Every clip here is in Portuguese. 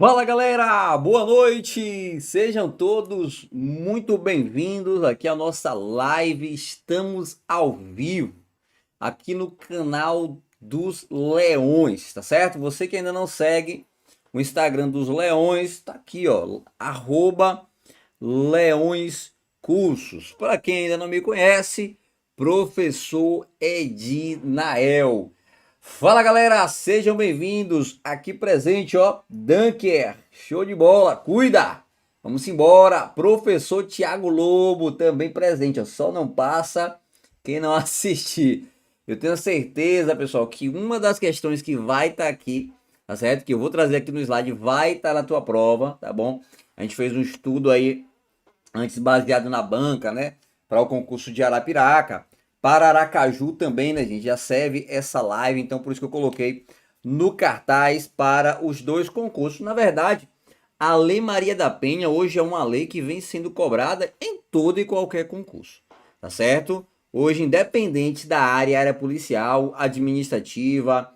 Fala galera, boa noite! Sejam todos muito bem-vindos aqui à nossa live. Estamos ao vivo aqui no canal dos Leões, tá certo? Você que ainda não segue o Instagram dos Leões, tá aqui, ó, @Leões Cursos. Para quem ainda não me conhece, professor Edinael. Fala galera, sejam bem-vindos aqui presente, ó, Dunker, show de bola, cuida! Vamos embora, professor Tiago Lobo também presente, ó, só não passa quem não assistir. Eu tenho certeza, pessoal, que uma das questões que vai estar aqui, tá certo? Que eu vou trazer aqui no slide, vai estar na tua prova, tá bom? A gente fez um estudo aí antes baseado na banca, né? Para o concurso de Arapiraca. Para Aracaju também, né, gente? Já serve essa live, então por isso que eu coloquei no cartaz para os dois concursos. Na verdade, a Lei Maria da Penha hoje é uma lei que vem sendo cobrada em todo e qualquer concurso, tá certo? Hoje, independente da área policial, administrativa,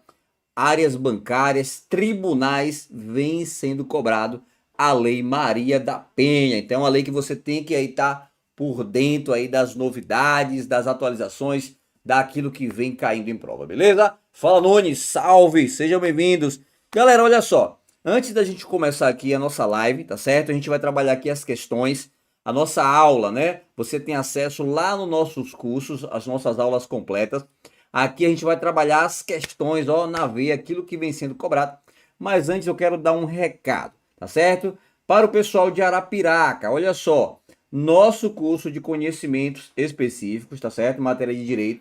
áreas bancárias, tribunais, vem sendo cobrado a Lei Maria da Penha. Então, é uma lei que você tem que aí estar por dentro aí das novidades, das atualizações, daquilo que vem caindo em prova, beleza? Fala, Nunes, salve, sejam bem-vindos. Galera, olha só, antes da gente começar aqui a nossa live, tá certo? A gente vai trabalhar aqui as questões, a nossa aula, né? Você tem acesso lá nos nossos cursos, as nossas aulas completas. Aqui a gente vai trabalhar as questões, ó, na veia, aquilo que vem sendo cobrado. Mas antes eu quero dar um recado, tá certo? Para o pessoal de Arapiraca, olha só, nosso curso de conhecimentos específicos, tá certo? Matéria de direito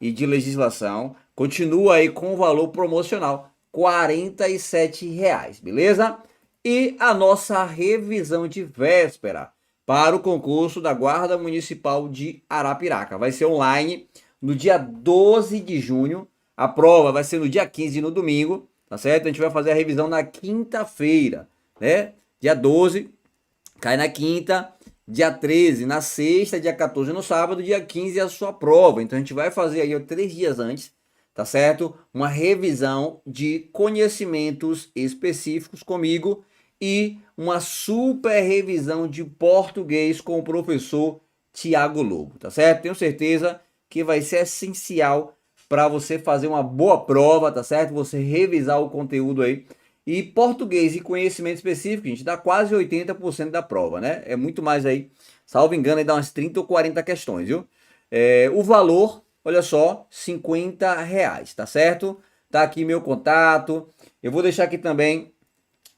e de legislação, continua aí com o valor promocional, R$ 47, beleza? E a nossa revisão de véspera para o concurso da Guarda Municipal de Arapiraca. Vai ser online no dia 12 de junho. A prova vai ser no dia 15, no domingo, tá certo? A gente vai fazer a revisão na quinta-feira, né? Dia 12, cai na quinta, dia 13 na sexta, dia 14 no sábado, dia 15 a sua prova. Então a gente vai fazer aí 3 dias antes, tá certo? Uma revisão de conhecimentos específicos comigo e uma super revisão de português com o professor Tiago Lobo, tá certo? Tenho certeza que vai ser essencial para você fazer uma boa prova, tá certo? Você revisar o conteúdo aí. E português e conhecimento específico, gente, dá quase 80% da prova, né? É muito mais aí, salvo engano, aí dá umas 30 ou 40 questões, viu? O valor, olha só, R$ 50, tá certo? Tá aqui meu contato. Eu vou deixar aqui também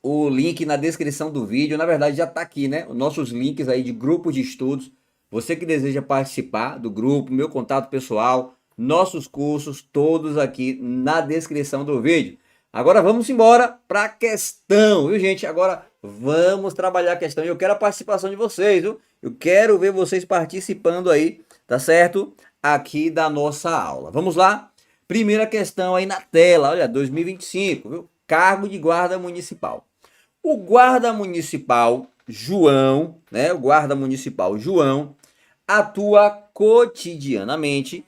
o link na descrição do vídeo. Na verdade, já tá aqui, né? Os nossos links aí de grupo de estudos. Você que deseja participar do grupo, meu contato pessoal, nossos cursos, todos aqui na descrição do vídeo. Agora vamos embora para a questão, viu, gente? Agora vamos trabalhar a questão e eu quero a participação de vocês, viu? Eu quero ver vocês participando aí, tá certo? Aqui da nossa aula. Vamos lá? Primeira questão aí na tela, olha, 2025, viu? Cargo de guarda municipal. O guarda municipal João, né? O guarda municipal João atua cotidianamente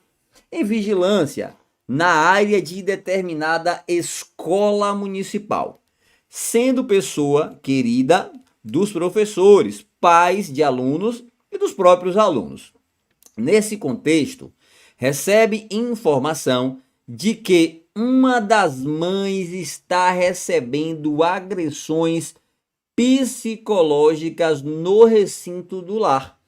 em vigilância na área de determinada escola municipal, sendo pessoa querida dos professores, pais de alunos e dos próprios alunos. Nesse contexto, recebe informação de que uma das mães está recebendo agressões psicológicas no recinto do lar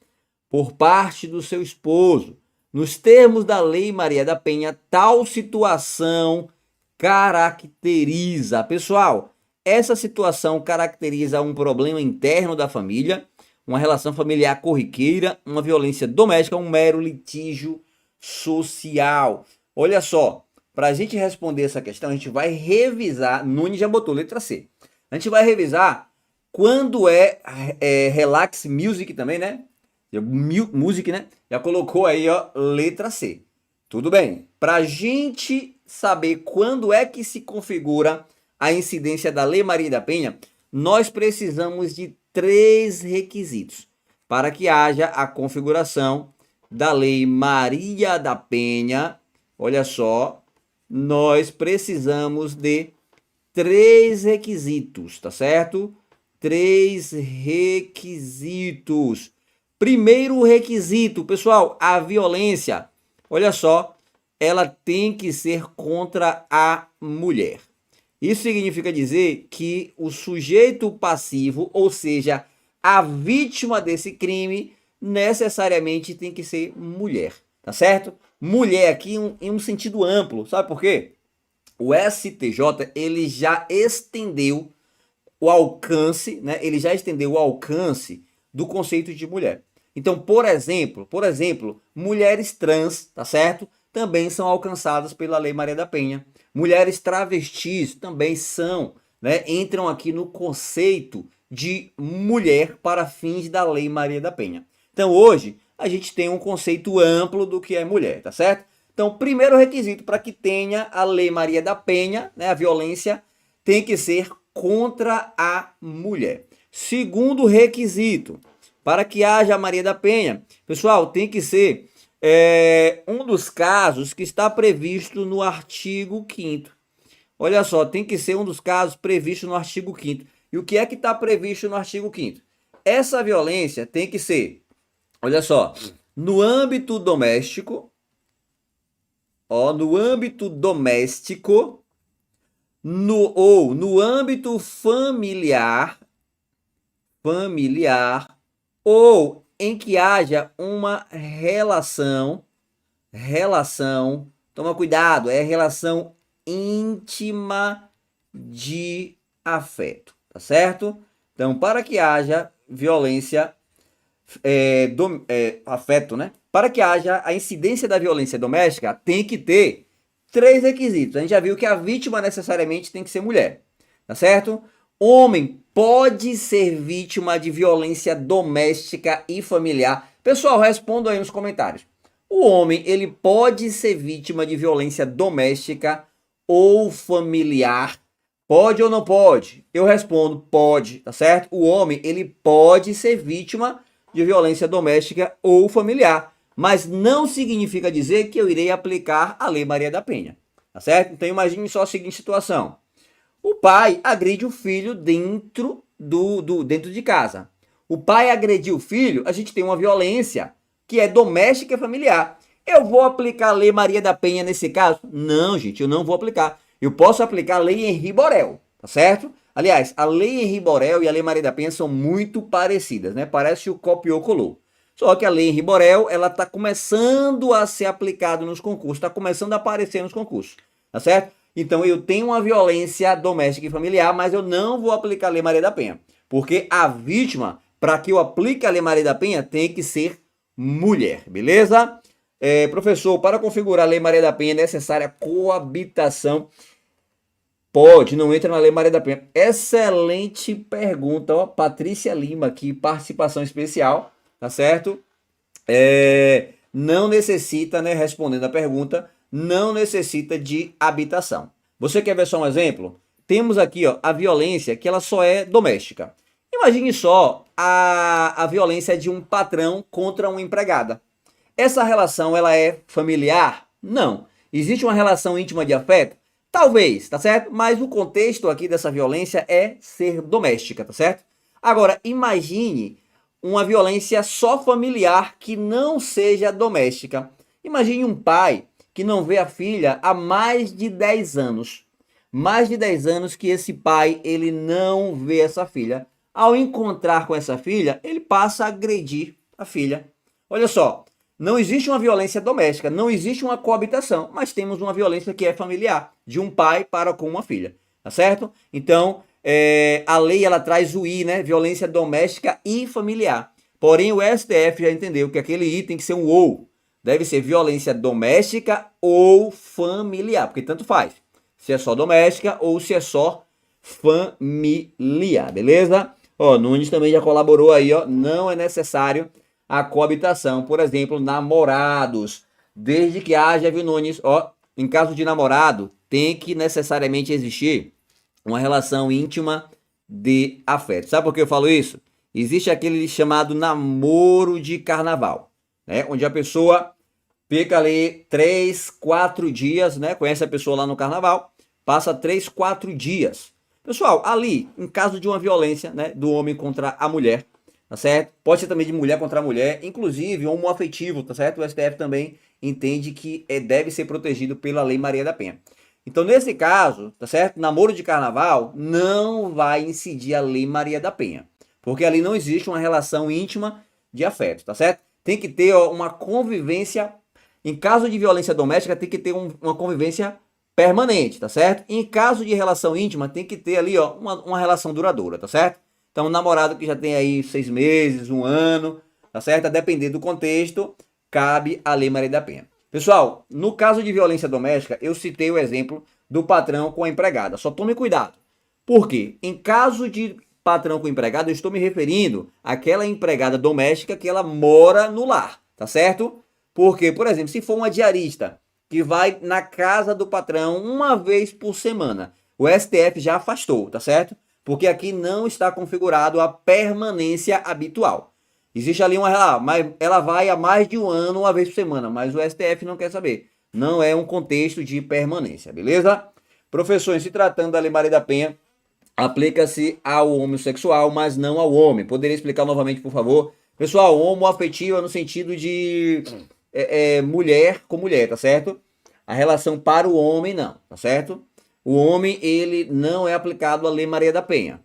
por parte do seu esposo. Nos termos da Lei Maria da Penha, tal situação caracteriza, pessoal, essa situação caracteriza um problema interno da família, uma relação familiar corriqueira, uma violência doméstica, um mero litígio social. Olha só, para a gente responder essa questão, a gente vai revisar, Nunes já botou letra C. A gente vai revisar quando relax music também, né? Music, né? Já colocou aí, ó, letra C. Tudo bem. Para a gente saber quando é que se configura a incidência da Lei Maria da Penha, nós precisamos de 3 requisitos para que haja a configuração da Lei Maria da Penha. Olha só, nós precisamos de três requisitos, tá certo? Três requisitos. Primeiro requisito, pessoal, a violência, olha só, ela tem que ser contra a mulher. Isso significa dizer que o sujeito passivo, ou seja, a vítima desse crime, necessariamente tem que ser mulher, tá certo? Mulher aqui em um sentido amplo, sabe por quê? O STJ, ele já estendeu o alcance, né? Ele já estendeu o alcance do conceito de mulher. Então, por exemplo, mulheres trans, tá certo? Também são alcançadas pela Lei Maria da Penha. Mulheres travestis também são, né? Entram aqui no conceito de mulher para fins da Lei Maria da Penha. Então, hoje, a gente tem um conceito amplo do que é mulher, tá certo? Então, primeiro requisito para que tenha a Lei Maria da Penha, né, a violência, tem que ser contra a mulher. Segundo requisito, para que haja a Maria da Penha, pessoal, tem que ser um dos casos que está previsto no artigo 5º. Olha só, tem que ser um dos casos previstos no artigo 5º. E o que é que está previsto no artigo 5º? Essa violência tem que ser, olha só, no âmbito doméstico, no âmbito doméstico, ou no âmbito familiar, ou em que haja uma relação, toma cuidado, é relação íntima de afeto, tá certo? Então, para que haja violência, afeto, né? Para que haja a incidência da violência doméstica, tem que ter três requisitos. A gente já viu que a vítima necessariamente tem que ser mulher, tá certo? Homem pode ser vítima de violência doméstica e familiar. Pessoal, responda aí nos comentários. O homem, ele pode ser vítima de violência doméstica ou familiar? Pode ou não pode? Eu respondo, pode, tá certo? O homem, ele pode ser vítima de violência doméstica ou familiar, mas não significa dizer que eu irei aplicar a Lei Maria da Penha, tá certo? Então imagine só a seguinte situação. O pai agride o filho dentro de casa. O pai agrediu o filho, a gente tem uma violência que é doméstica e familiar. Eu vou aplicar a Lei Maria da Penha nesse caso? Não, gente, eu não vou aplicar. Eu posso aplicar a Lei Henri Borel, tá certo? Aliás, a Lei Henri Borel e a Lei Maria da Penha são muito parecidas, né? Parece que o copiou, colou. Só que a Lei Henri Borel, ela está começando a ser aplicada nos concursos, está começando a aparecer nos concursos, tá certo? Então eu tenho uma violência doméstica e familiar, mas eu não vou aplicar a Lei Maria da Penha, porque a vítima, para que eu aplique a Lei Maria da Penha, tem que ser mulher, beleza? Professor, para configurar a Lei Maria da Penha é necessária coabitação? Pode, não entra na Lei Maria da Penha. Excelente pergunta, ó, Patrícia Lima aqui, participação especial, tá certo? Não necessita, né, respondendo a pergunta, não necessita de habitação. Você quer ver só um exemplo? Temos aqui, ó, a violência que ela só é doméstica. Imagine só a violência de um patrão contra uma empregada. Essa relação, ela é familiar? Não. Existe uma relação íntima de afeto? Talvez, tá certo? Mas o contexto aqui dessa violência é ser doméstica, tá certo? Agora, imagine uma violência só familiar que não seja doméstica. Imagine um pai que não vê a filha há mais de 10 anos. Mais de 10 anos que esse pai, ele não vê essa filha. Ao encontrar com essa filha, ele passa a agredir a filha. Olha só, não existe uma violência doméstica, não existe uma coabitação, mas temos uma violência que é familiar, de um pai para com uma filha, tá certo? Então, a lei, ela traz o I, né? Violência doméstica e familiar. Porém, o STF já entendeu que aquele I tem que ser um ou. Deve ser violência doméstica ou familiar, porque tanto faz. Se é só doméstica ou se é só familiar, beleza? Ó, Nunes também já colaborou aí, ó. Não é necessário a coabitação. Por exemplo, namorados. Desde que haja, viu, Nunes? Ó, em caso de namorado, tem que necessariamente existir uma relação íntima de afeto. Sabe por que eu falo isso? Existe aquele chamado namoro de carnaval, né? Onde a pessoa fica ali 3, 4 dias, né? Conhece a pessoa lá no carnaval, passa 3, 4 dias. Pessoal, ali, em caso de uma violência, né, do homem contra a mulher, tá certo? Pode ser também de mulher contra mulher, inclusive homoafetivo, tá certo? O STF também entende que deve ser protegido pela Lei Maria da Penha. Então, nesse caso, tá certo? Namoro de carnaval não vai incidir a Lei Maria da Penha, porque ali não existe uma relação íntima de afeto, tá certo? Tem que ter uma convivência, em caso de violência doméstica, tem que ter uma convivência permanente, tá certo? Em caso de relação íntima, tem que ter ali, ó, uma relação duradoura, tá certo? Então, um namorado que já tem aí 6 meses, 1 ano, tá certo? A depender do contexto, cabe a Lei Maria da Penha. Pessoal, no caso de violência doméstica, eu citei o exemplo do patrão com a empregada. Só tome cuidado. Por quê? Em caso de patrão com empregada, eu estou me referindo àquela empregada doméstica que ela mora no lar, tá certo? Porque, por exemplo, se for uma diarista que vai na casa do patrão uma vez por semana, o STF já afastou, tá certo? Porque aqui não está configurado a permanência habitual. Existe ali mas ela vai há mais de 1 ano, uma vez por semana, mas o STF não quer saber. Não é um contexto de permanência, beleza? Professor, em se tratando da Lei Maria da Penha, aplica-se ao homossexual, mas não ao homem. Poderia explicar novamente, por favor? Pessoal, homoafetivo é no sentido de mulher com mulher, tá certo? A relação para o homem, não, tá certo? O homem, ele não é aplicado à Lei Maria da Penha.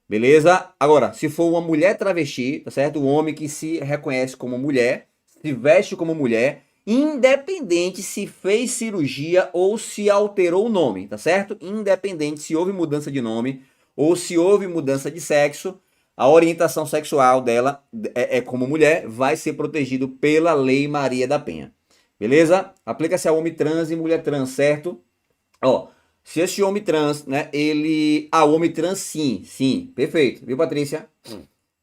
Beleza? Agora, se for uma mulher travesti, tá certo? O homem que se reconhece como mulher, se veste como mulher, independente se fez cirurgia ou se alterou o nome, tá certo? Independente se houve mudança de nome ou se houve mudança de sexo, a orientação sexual dela como mulher vai ser protegido pela Lei Maria da Penha. Beleza? Aplica-se a homem trans e mulher trans, certo? Ó, se esse homem trans, né, homem trans sim, perfeito, viu, Patrícia?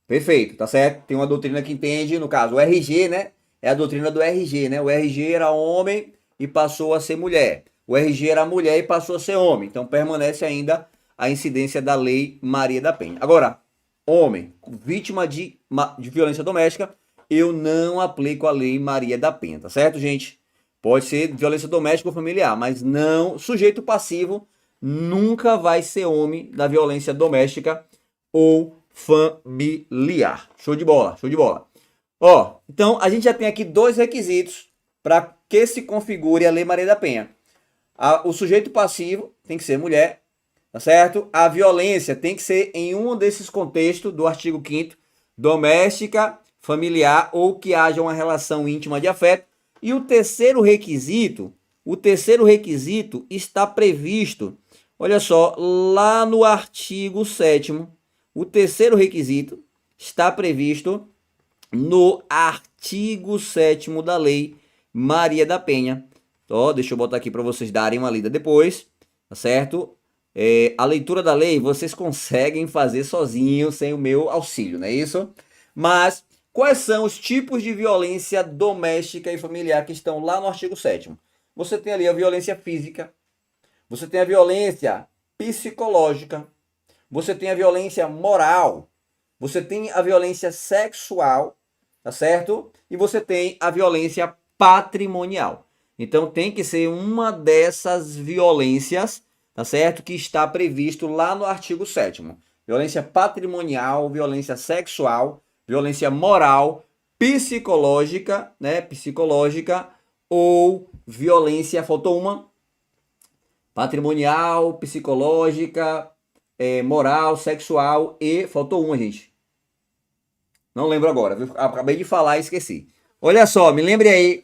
Perfeito, tá certo? Tem uma doutrina que entende, no caso, o RG, né, é a doutrina do RG, né, o RG era homem e passou a ser mulher, o RG era mulher e passou a ser homem, então permanece ainda a incidência da Lei Maria da Penha. Agora, homem, vítima de violência doméstica, eu não aplico a Lei Maria da Penha, tá certo, gente? Pode ser violência doméstica ou familiar, mas não, sujeito passivo nunca vai ser homem da violência doméstica ou familiar. Show de bola, show de bola. Ó, então a gente já tem aqui 2 requisitos para que se configure a Lei Maria da Penha. O sujeito passivo tem que ser mulher, tá certo? A violência tem que ser em um desses contextos do artigo 5º, doméstica, familiar ou que haja uma relação íntima de afeto. E o terceiro requisito está previsto, olha só, lá no artigo 7º, o terceiro requisito está previsto no artigo 7º da Lei Maria da Penha. Ó, deixa eu botar aqui para vocês darem uma lida depois, tá certo? A leitura da lei vocês conseguem fazer sozinho, sem o meu auxílio, não é isso? Mas quais são os tipos de violência doméstica e familiar que estão lá no artigo 7º? Você tem ali a violência física, você tem a violência psicológica, você tem a violência moral, você tem a violência sexual, tá certo? E você tem a violência patrimonial. Então tem que ser uma dessas violências, tá certo? Que está previsto lá no artigo 7º. Violência patrimonial, violência sexual, violência moral, psicológica, né? Psicológica ou violência, faltou uma, patrimonial, psicológica, moral, sexual e faltou uma, gente. Não lembro agora, viu? Acabei de falar e esqueci. Olha só, me lembre aí.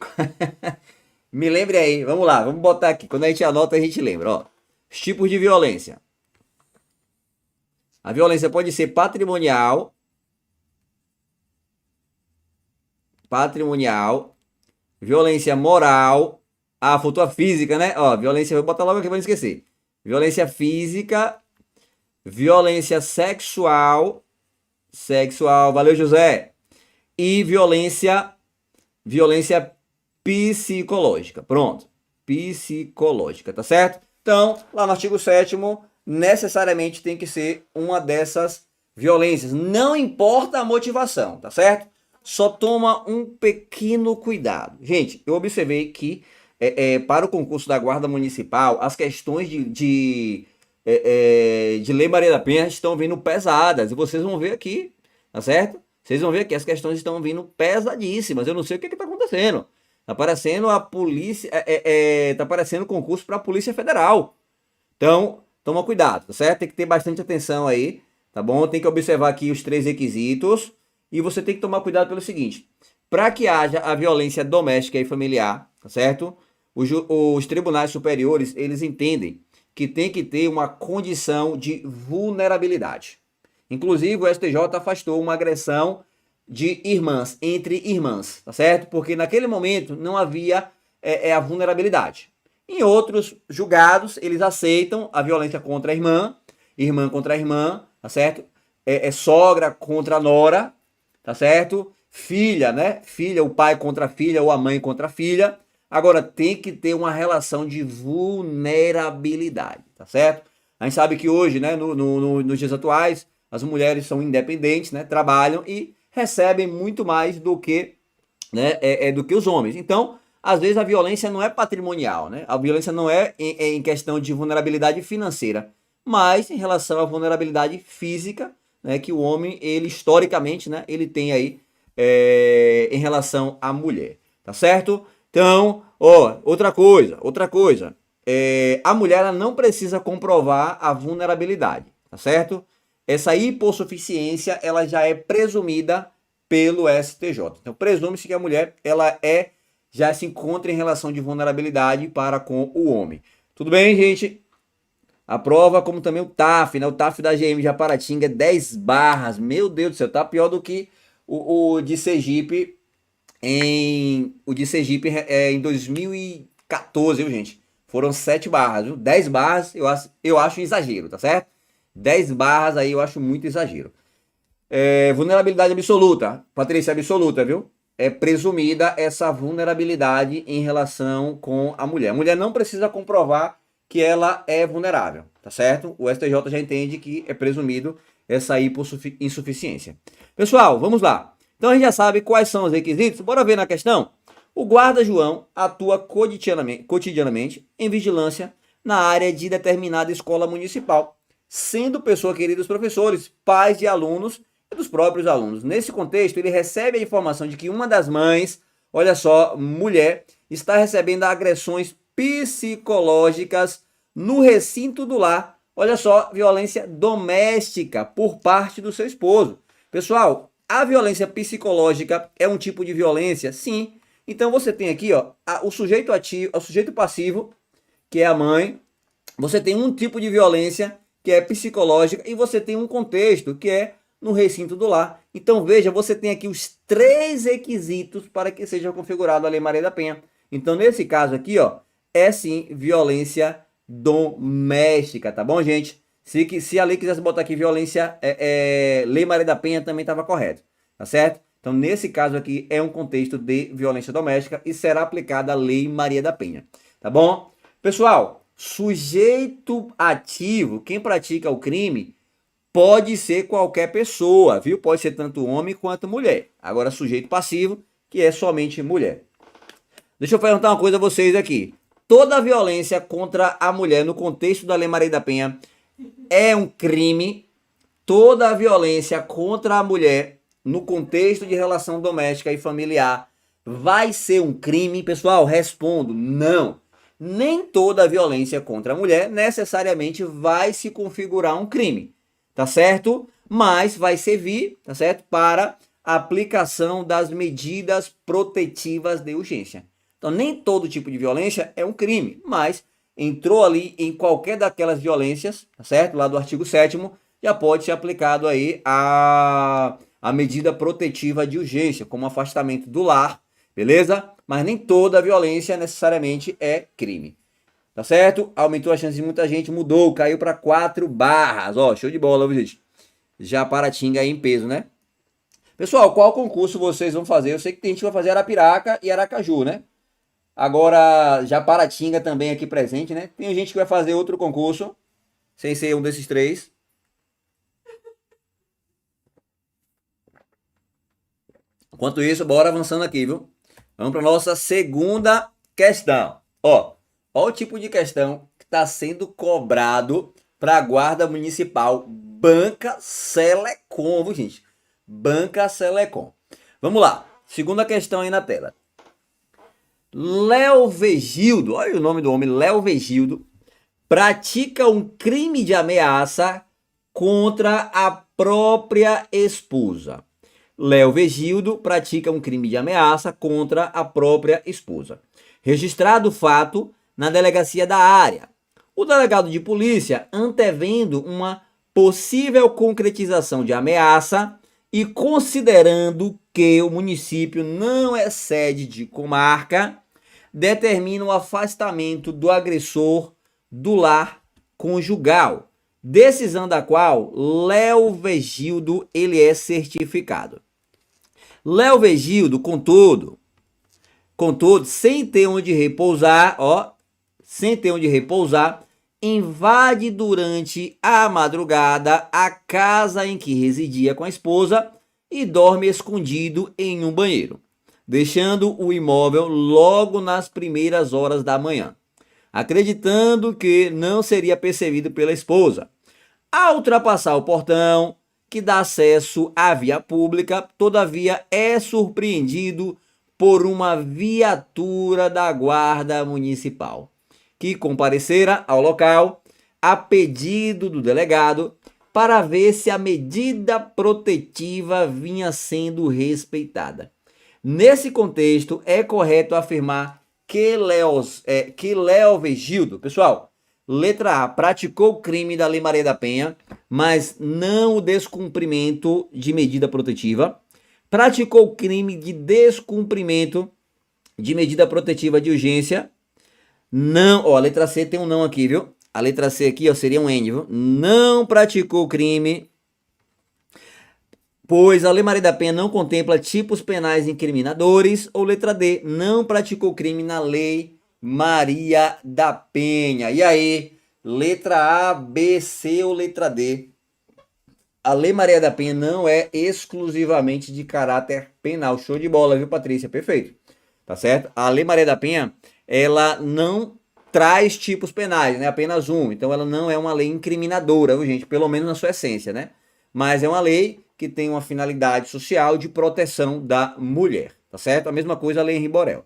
Me lembre aí. Vamos lá, vamos botar aqui. Quando a gente anota, a gente lembra, ó. Os tipos de violência. A violência pode ser patrimonial, violência moral, faltou a física, né? Ó, violência, vou botar logo aqui pra não esquecer. Violência física, violência sexual, valeu, José. E violência psicológica. Pronto. Psicológica, tá certo? Então, lá no artigo 7º, necessariamente tem que ser uma dessas violências. Não importa a motivação, tá certo? Só toma um pequeno cuidado. Gente, eu observei que para o concurso da Guarda Municipal, as questões de Lei Maria da Penha estão vindo pesadas. E vocês vão ver aqui, tá certo? Vocês vão ver que as questões estão vindo pesadíssimas. Eu não sei o que está acontecendo. Tá parecendo a polícia, tá parecendo concurso para a Polícia Federal. Então, toma cuidado, tá certo? Tem que ter bastante atenção aí, tá bom? Tem que observar aqui os 3 requisitos e você tem que tomar cuidado pelo seguinte: para que haja a violência doméstica e familiar, tá certo? Os tribunais superiores, eles entendem que tem que ter uma condição de vulnerabilidade. Inclusive, o STJ afastou uma agressão de irmãs, entre irmãs, tá certo? Porque naquele momento não havia a vulnerabilidade. Em outros julgados, eles aceitam a violência contra a irmã, irmã contra a irmã, tá certo? Sogra contra a nora, tá certo? Filha, né? Filha, o pai contra a filha ou a mãe contra a filha. Agora, tem que ter uma relação de vulnerabilidade, tá certo? A gente sabe que hoje, né, nos dias atuais, as mulheres são independentes, né? Trabalham e recebem muito mais do que, né, do que os homens. Então, às vezes a violência não é patrimonial, né? A violência não é em questão de vulnerabilidade financeira, mas em relação à vulnerabilidade física, né, que o homem, ele historicamente, né, ele tem aí em relação à mulher, tá certo? Então, ó, outra coisa, a mulher ela não precisa comprovar a vulnerabilidade, tá certo? Essa hipossuficiência, ela já é presumida pelo STJ. Então, presume-se que a mulher, ela já se encontra em relação de vulnerabilidade para com o homem. Tudo bem, gente? A prova, como também o TAF, né? O TAF da GM de Aparatinga, 10 barras. Meu Deus do céu, tá pior do que o de Sergipe em 2014, viu, gente? Foram 7 barras, viu? 10 barras eu acho um exagero, tá certo? 10 barras aí eu acho muito exagero. Vulnerabilidade absoluta, Patrícia, absoluta, viu? É presumida essa vulnerabilidade em relação com a mulher. A mulher não precisa comprovar que ela é vulnerável, tá certo? O STJ já entende que é presumido essa insuficiência. Pessoal, vamos lá. Então a gente já sabe quais são os requisitos. Bora ver na questão? O guarda João atua cotidianamente em vigilância na área de determinada escola municipal, sendo pessoa querida dos professores, pais de alunos e dos próprios alunos. Nesse contexto, ele recebe a informação de que uma das mães, olha só, mulher, está recebendo agressões psicológicas no recinto do lar. Olha só, violência doméstica por parte do seu esposo. Pessoal, a violência psicológica é um tipo de violência? Sim. Então você tem aqui, ó, o sujeito ativo, o sujeito passivo, que é a mãe. Você tem um tipo de violência que é psicológica e você tem um contexto que é no recinto do lar. Então veja, você tem aqui os 3 requisitos para que seja configurado a Lei Maria da Penha. Então nesse caso aqui, ó, é sim violência doméstica, tá bom, gente? Se a lei quisesse botar aqui violência, Lei Maria da Penha também estava correto, tá certo? Então nesse caso aqui é um contexto de violência doméstica e será aplicada a Lei Maria da Penha, tá bom? Pessoal, sujeito ativo, quem pratica o crime, pode ser qualquer pessoa, viu? Pode ser tanto homem quanto mulher. Agora, sujeito passivo, que é somente mulher. Deixa eu perguntar uma coisa a vocês aqui. Toda violência contra a mulher no contexto da Lei Maria da Penha é um crime? Toda violência contra a mulher no contexto de relação doméstica e familiar vai ser um crime? Pessoal, respondo, não. Nem toda violência contra a mulher necessariamente vai se configurar um crime, tá certo? Mas vai servir, tá certo? Para a aplicação das medidas protetivas de urgência. Então, nem todo tipo de violência é um crime, mas entrou ali em qualquer daquelas violências, tá certo? Lá do artigo 7º, já pode ser aplicado aí a medida protetiva de urgência, como afastamento do lar, beleza? Mas nem toda violência necessariamente é crime. Tá certo? Aumentou a chance de muita gente, mudou, caiu para 4 barras. Ó, show de bola, gente. Já Paratinga aí em peso, né? Pessoal, qual concurso vocês vão fazer? Eu sei que tem gente que vai fazer Arapiraca e Aracaju, né? Agora, já Paratinga também aqui presente, né? Tem gente que vai fazer outro concurso, sem ser um desses 3. Enquanto isso, bora avançando aqui, viu? Vamos para nossa segunda questão. Ó o tipo de questão que está sendo cobrado para a Guarda Municipal Banca Selecom, viu, gente? Banca Selecom. Vamos lá. Segunda questão aí na tela. Léo Vegildo, olha o nome do homem, Léo Vegildo, pratica um crime de ameaça contra a própria esposa. Léo Vegildo pratica um crime de ameaça contra a própria esposa. Registrado o fato na delegacia da área. O delegado de polícia, antevendo uma possível concretização de ameaça e considerando que o município não é sede de comarca, determina o afastamento do agressor do lar conjugal, decisão da qual Léo Vegildo ele é certificado. Léo Vegildo, contudo, sem ter onde repousar, invade durante a madrugada a casa em que residia com a esposa e dorme escondido em um banheiro, deixando o imóvel logo nas primeiras horas da manhã, acreditando que não seria percebido pela esposa. Ao ultrapassar o portão, que dá acesso à via pública, todavia é surpreendido por uma viatura da Guarda Municipal, que comparecera ao local a pedido do delegado para ver se a medida protetiva vinha sendo respeitada. Nesse contexto, é correto afirmar que Léo Vegildo, pessoal, letra A, praticou o crime da Lei Maria da Penha, mas não o descumprimento de medida protetiva. Praticou o crime de descumprimento de medida protetiva de urgência. Não, a letra C tem um não aqui, viu? A letra C aqui, seria um N, viu? Não praticou crime, pois a Lei Maria da Penha não contempla tipos penais incriminadores. Ou letra D, não praticou crime na Lei Maria da Penha. E aí, letra A, B, C ou letra D? A Lei Maria da Penha não é exclusivamente de caráter penal. Show de bola, viu, Patrícia? Perfeito. Tá certo? A Lei Maria da Penha, ela não traz tipos penais, né? Apenas um. Então, ela não é uma lei incriminadora, viu, gente? Pelo menos na sua essência, né? Mas é uma lei que tem uma finalidade social de proteção da mulher, tá certo? A mesma coisa a Lei Henri Borel.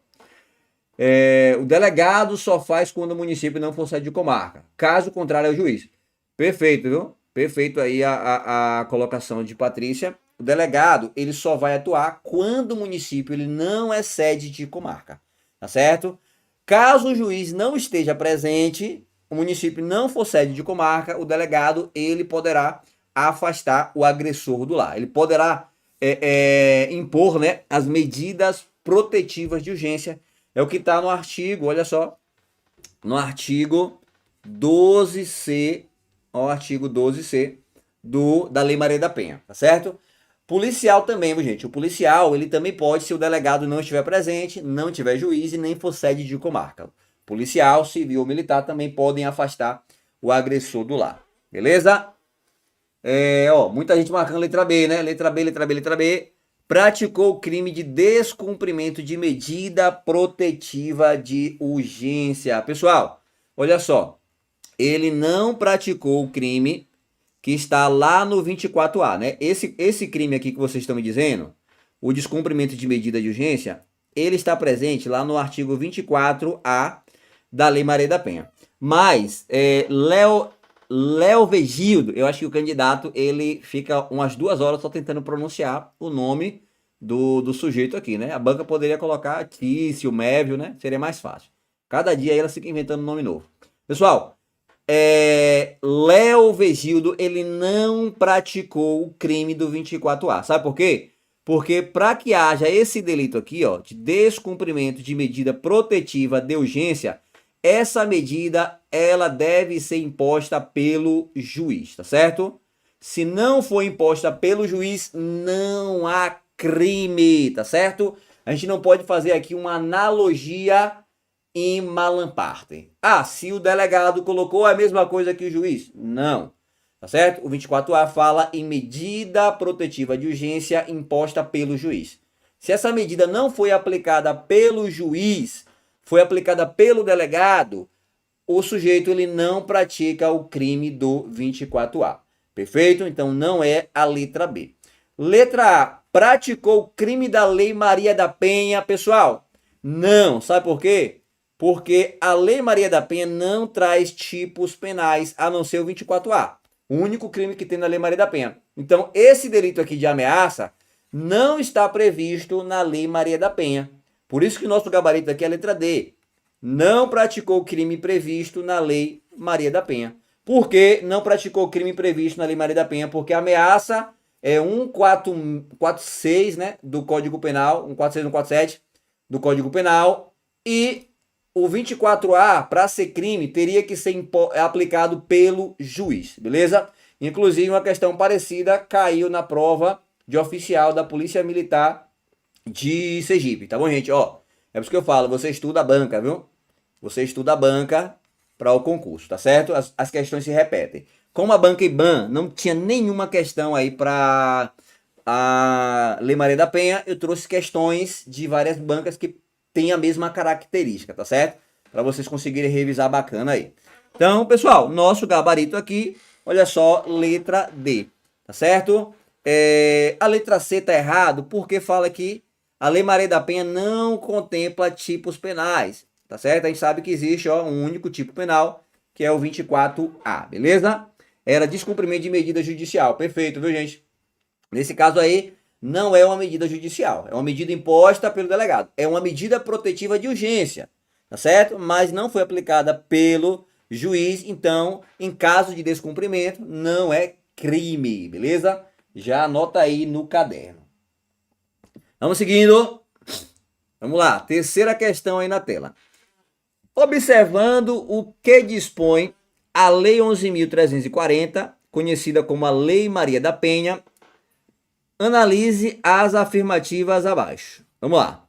O delegado só faz quando o município não for sede de comarca. Caso contrário, é o juiz. Perfeito, viu? Perfeito aí a colocação de Patrícia. O delegado, ele só vai atuar quando o município ele não é sede de comarca, tá certo? Caso o juiz não esteja presente, o município não for sede de comarca, o delegado, ele poderá afastar o agressor do lar. Ele poderá impor, né, as medidas protetivas de urgência. É o que está no artigo, olha só, no artigo 12C, artigo 12C da Lei Maria da Penha, tá certo? Policial também, viu, gente? O policial, ele também pode, se o delegado não estiver presente, não tiver juiz e nem for sede de comarca. Policial, civil ou militar também podem afastar o agressor do lar, beleza? Muita gente marcando letra B, né? Letra B, letra B, letra B. Praticou o crime de descumprimento de medida protetiva de urgência. Pessoal, olha só. Ele não praticou o crime que está lá no 24A, né? Esse crime aqui que vocês estão me dizendo, o descumprimento de medida de urgência, ele está presente lá no artigo 24A da Lei Maria da Penha. Mas, Léo Vegildo, eu acho que o candidato, ele fica umas 2 horas só tentando pronunciar o nome do sujeito aqui, né? A banca poderia colocar Tício, Mévio, né? Seria mais fácil. Cada dia aí ela fica inventando um nome novo. Pessoal, Léo Vegildo, ele não praticou o crime do 24A. Sabe por quê? Porque para que haja esse delito aqui, de descumprimento de medida protetiva de urgência, essa medida, ela deve ser imposta pelo juiz, tá certo? Se não for imposta pelo juiz, não há crime, tá certo? A gente não pode fazer aqui uma analogia em Malam parte. Se o delegado colocou a mesma coisa que o juiz? Não, tá certo? O 24A fala em medida protetiva de urgência imposta pelo juiz. Se essa medida não foi aplicada pelo juiz, foi aplicada pelo delegado, o sujeito ele não pratica o crime do 24A. Perfeito? Então não é a letra B. Letra A, praticou o crime da Lei Maria da Penha, pessoal? Não, sabe por quê? Porque a Lei Maria da Penha não traz tipos penais, a não ser o 24A. O único crime que tem na Lei Maria da Penha. Então, esse delito aqui de ameaça não está previsto na Lei Maria da Penha. Por isso que o nosso gabarito aqui é a letra D. Não praticou o crime previsto na Lei Maria da Penha. Por que não praticou o crime previsto na Lei Maria da Penha? Porque a ameaça é 146, né, do Código Penal, 146, 147 do Código Penal, e o 24A, para ser crime, teria que ser aplicado pelo juiz, beleza? Inclusive, uma questão parecida caiu na prova de oficial da Polícia Militar de Sergipe, tá bom, gente? Ó, é por isso que eu falo, você estuda a banca, viu? Você estuda a banca para o concurso, tá certo? As questões se repetem. Como a banca IBAN não tinha nenhuma questão aí para a Lei Maria da Penha, eu trouxe questões de várias bancas que têm a mesma característica, tá certo? Para vocês conseguirem revisar bacana aí. Então, pessoal, nosso gabarito aqui, olha só, letra D, tá certo? A letra C tá errado porque fala que a Lei Maria da Penha não contempla tipos penais, tá certo? A gente sabe que existe, ó, um único tipo penal, que é o 24A, beleza? Era descumprimento de medida judicial, perfeito, viu, gente? Nesse caso aí, não é uma medida judicial, é uma medida imposta pelo delegado. É uma medida protetiva de urgência, tá certo? Mas não foi aplicada pelo juiz, então, em caso de descumprimento, não é crime, beleza? Já anota aí no caderno. Vamos seguindo. Vamos lá, terceira questão aí na tela. Observando o que dispõe a Lei 11.340, conhecida como a Lei Maria da Penha, analise as afirmativas abaixo. Vamos lá.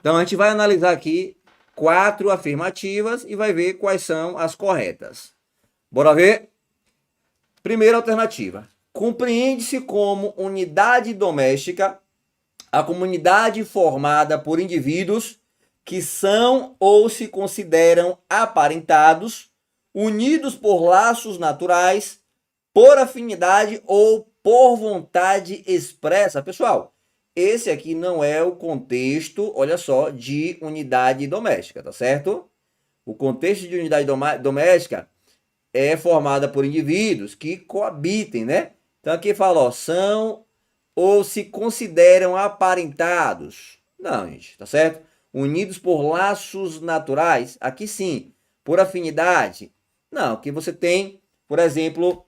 Então, a gente vai analisar aqui 4 afirmativas e vai ver quais são as corretas. Bora ver? Primeira alternativa. Compreende-se como unidade doméstica a comunidade formada por indivíduos que são ou se consideram aparentados, unidos por laços naturais, por afinidade ou por vontade expressa. Pessoal, esse aqui não é o contexto, olha só, de unidade doméstica, tá certo? O contexto de unidade doméstica é formada por indivíduos que coabitem, né? Então aqui fala, ó, são ou se consideram aparentados. Não, gente, tá certo? Unidos por laços naturais, aqui sim. Por afinidade, não, que você tem, por exemplo,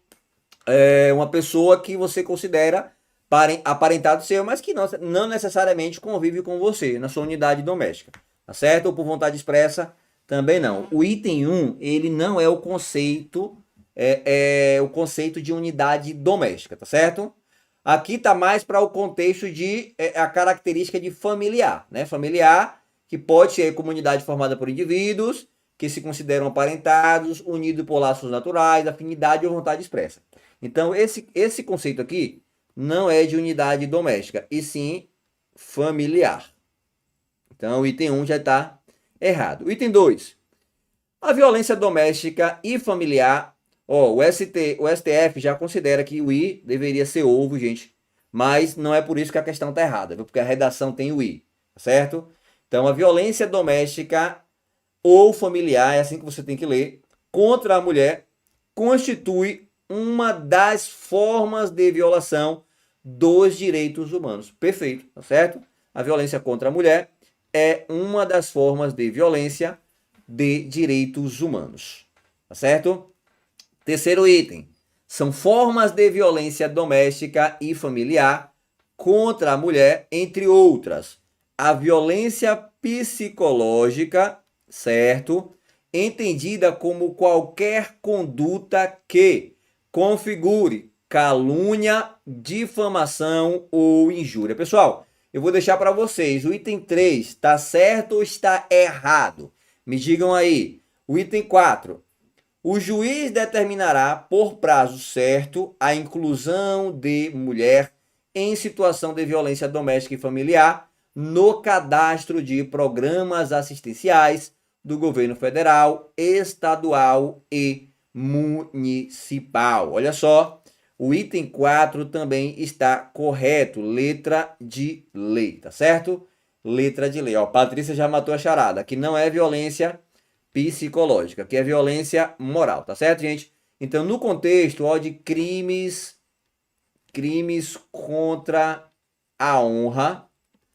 uma pessoa que você considera aparentado seu, mas que não necessariamente convive com você na sua unidade doméstica, tá certo? Ou por vontade expressa, também não. O item 1, ele não é o conceito, o conceito de unidade doméstica, tá certo? Aqui tá mais para o contexto de a característica de familiar, né? Familiar, que pode ser comunidade formada por indivíduos que se consideram aparentados, unidos por laços naturais, afinidade ou vontade expressa. Então, esse conceito aqui não é de unidade doméstica, e sim familiar. Então, o item 1 já está errado. O item 2. A violência doméstica e familiar. Ó, o STF já considera que o I deveria ser ovo, gente. Mas não é por isso que a questão está errada, viu? Porque a redação tem o I, certo? Então, a violência doméstica ou familiar, é assim que você tem que ler, contra a mulher, constitui uma das formas de violação dos direitos humanos. Perfeito, tá certo? A violência contra a mulher é uma das formas de violência de direitos humanos, tá certo? Terceiro item, são formas de violência doméstica e familiar contra a mulher, entre outras, a violência psicológica, certo? Entendida como qualquer conduta que configure calúnia, difamação ou injúria. Pessoal, eu vou deixar para vocês, o item 3 está certo ou está errado? Me digam aí. O item 4. O juiz determinará por prazo certo a inclusão de mulher em situação de violência doméstica e familiar no cadastro de programas assistenciais do governo federal, estadual e municipal. Olha só, o item 4 também está correto, letra de lei, tá certo? Letra de lei. Ó, Patrícia já matou a charada, que não é violência psicológica, que é violência moral, tá certo, gente? Então, no contexto, ó, de crimes contra a honra,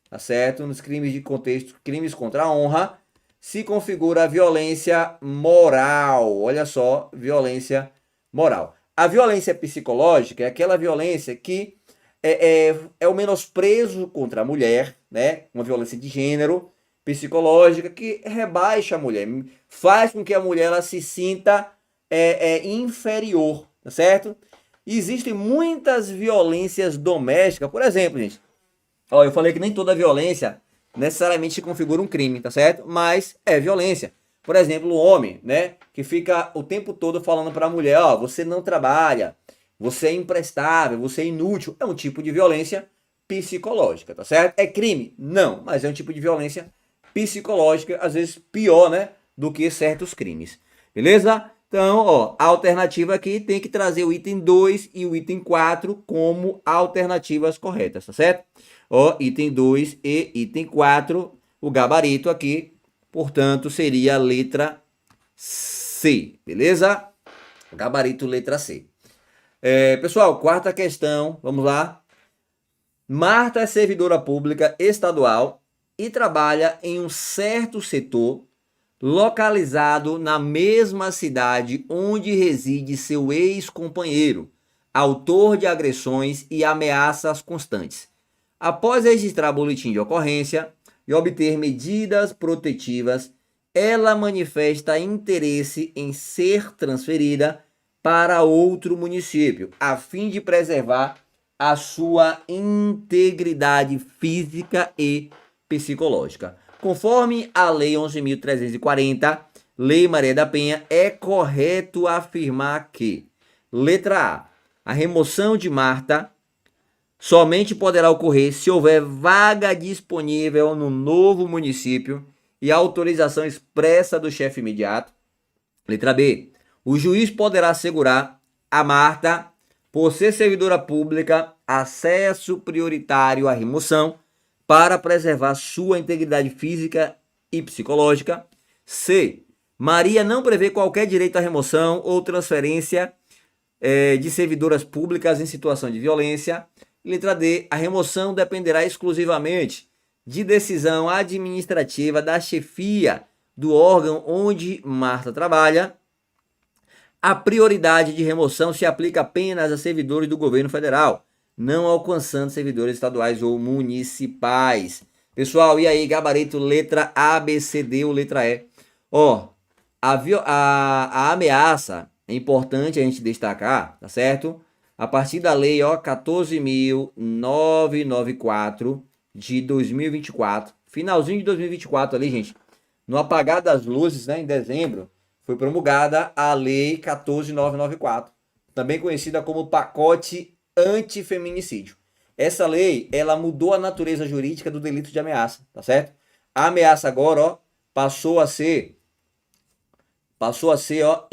tá certo? Nos crimes de contexto, crimes contra a honra, se configura a violência moral. Olha só, violência moral. A violência psicológica é aquela violência que é o menosprezo contra a mulher, né? Uma violência de gênero psicológica que rebaixa a mulher, faz com que a mulher ela se sinta inferior, tá certo? Existem muitas violências domésticas, por exemplo, gente. Ó, eu falei que nem toda violência necessariamente se configura um crime, tá certo? Mas é violência. Por exemplo, o homem, né, que fica o tempo todo falando para a mulher, ó, você não trabalha, você é imprestável, você é inútil, é um tipo de violência psicológica, tá certo? É crime? Não, mas é um tipo de violência psicológica, às vezes pior, né, do que certos crimes. Beleza? Então, ó, a alternativa aqui tem que trazer o item 2 e o item 4 como alternativas corretas, tá certo? Ó, item 2 e item 4, o gabarito aqui, portanto, seria a letra C, beleza? Gabarito letra C. Pessoal, quarta questão, vamos lá. Marta é servidora pública estadual e trabalha em um certo setor localizado na mesma cidade onde reside seu ex-companheiro, autor de agressões e ameaças constantes. Após registrar boletim de ocorrência e obter medidas protetivas, ela manifesta interesse em ser transferida para outro município, a fim de preservar a sua integridade física e psicológica. Conforme a Lei 11.340, Lei Maria da Penha, é correto afirmar que, letra A remoção de Marta somente poderá ocorrer se houver vaga disponível no novo município e autorização expressa do chefe imediato. Letra B, o juiz poderá assegurar a Marta, por ser servidora pública, acesso prioritário à remoção para preservar sua integridade física e psicológica. C, Maria não prevê qualquer direito à remoção ou transferência de servidoras públicas em situação de violência. Letra D, a remoção dependerá exclusivamente de decisão administrativa da chefia do órgão onde Marta trabalha. A prioridade de remoção se aplica apenas a servidores do governo federal, não alcançando servidores estaduais ou municipais. Pessoal, e aí, gabarito, letra A, B, C, D ou letra E? Ó, a ameaça é importante a gente destacar, tá certo? A partir da lei, ó, 14.994 de 2024, finalzinho de 2024 ali, gente, no apagar das luzes, né, em dezembro, foi promulgada a lei 14.994, também conhecida como pacote antifeminicídio. Essa lei, ela mudou a natureza jurídica do delito de ameaça, tá certo? A ameaça agora, ó, passou a ser, ó,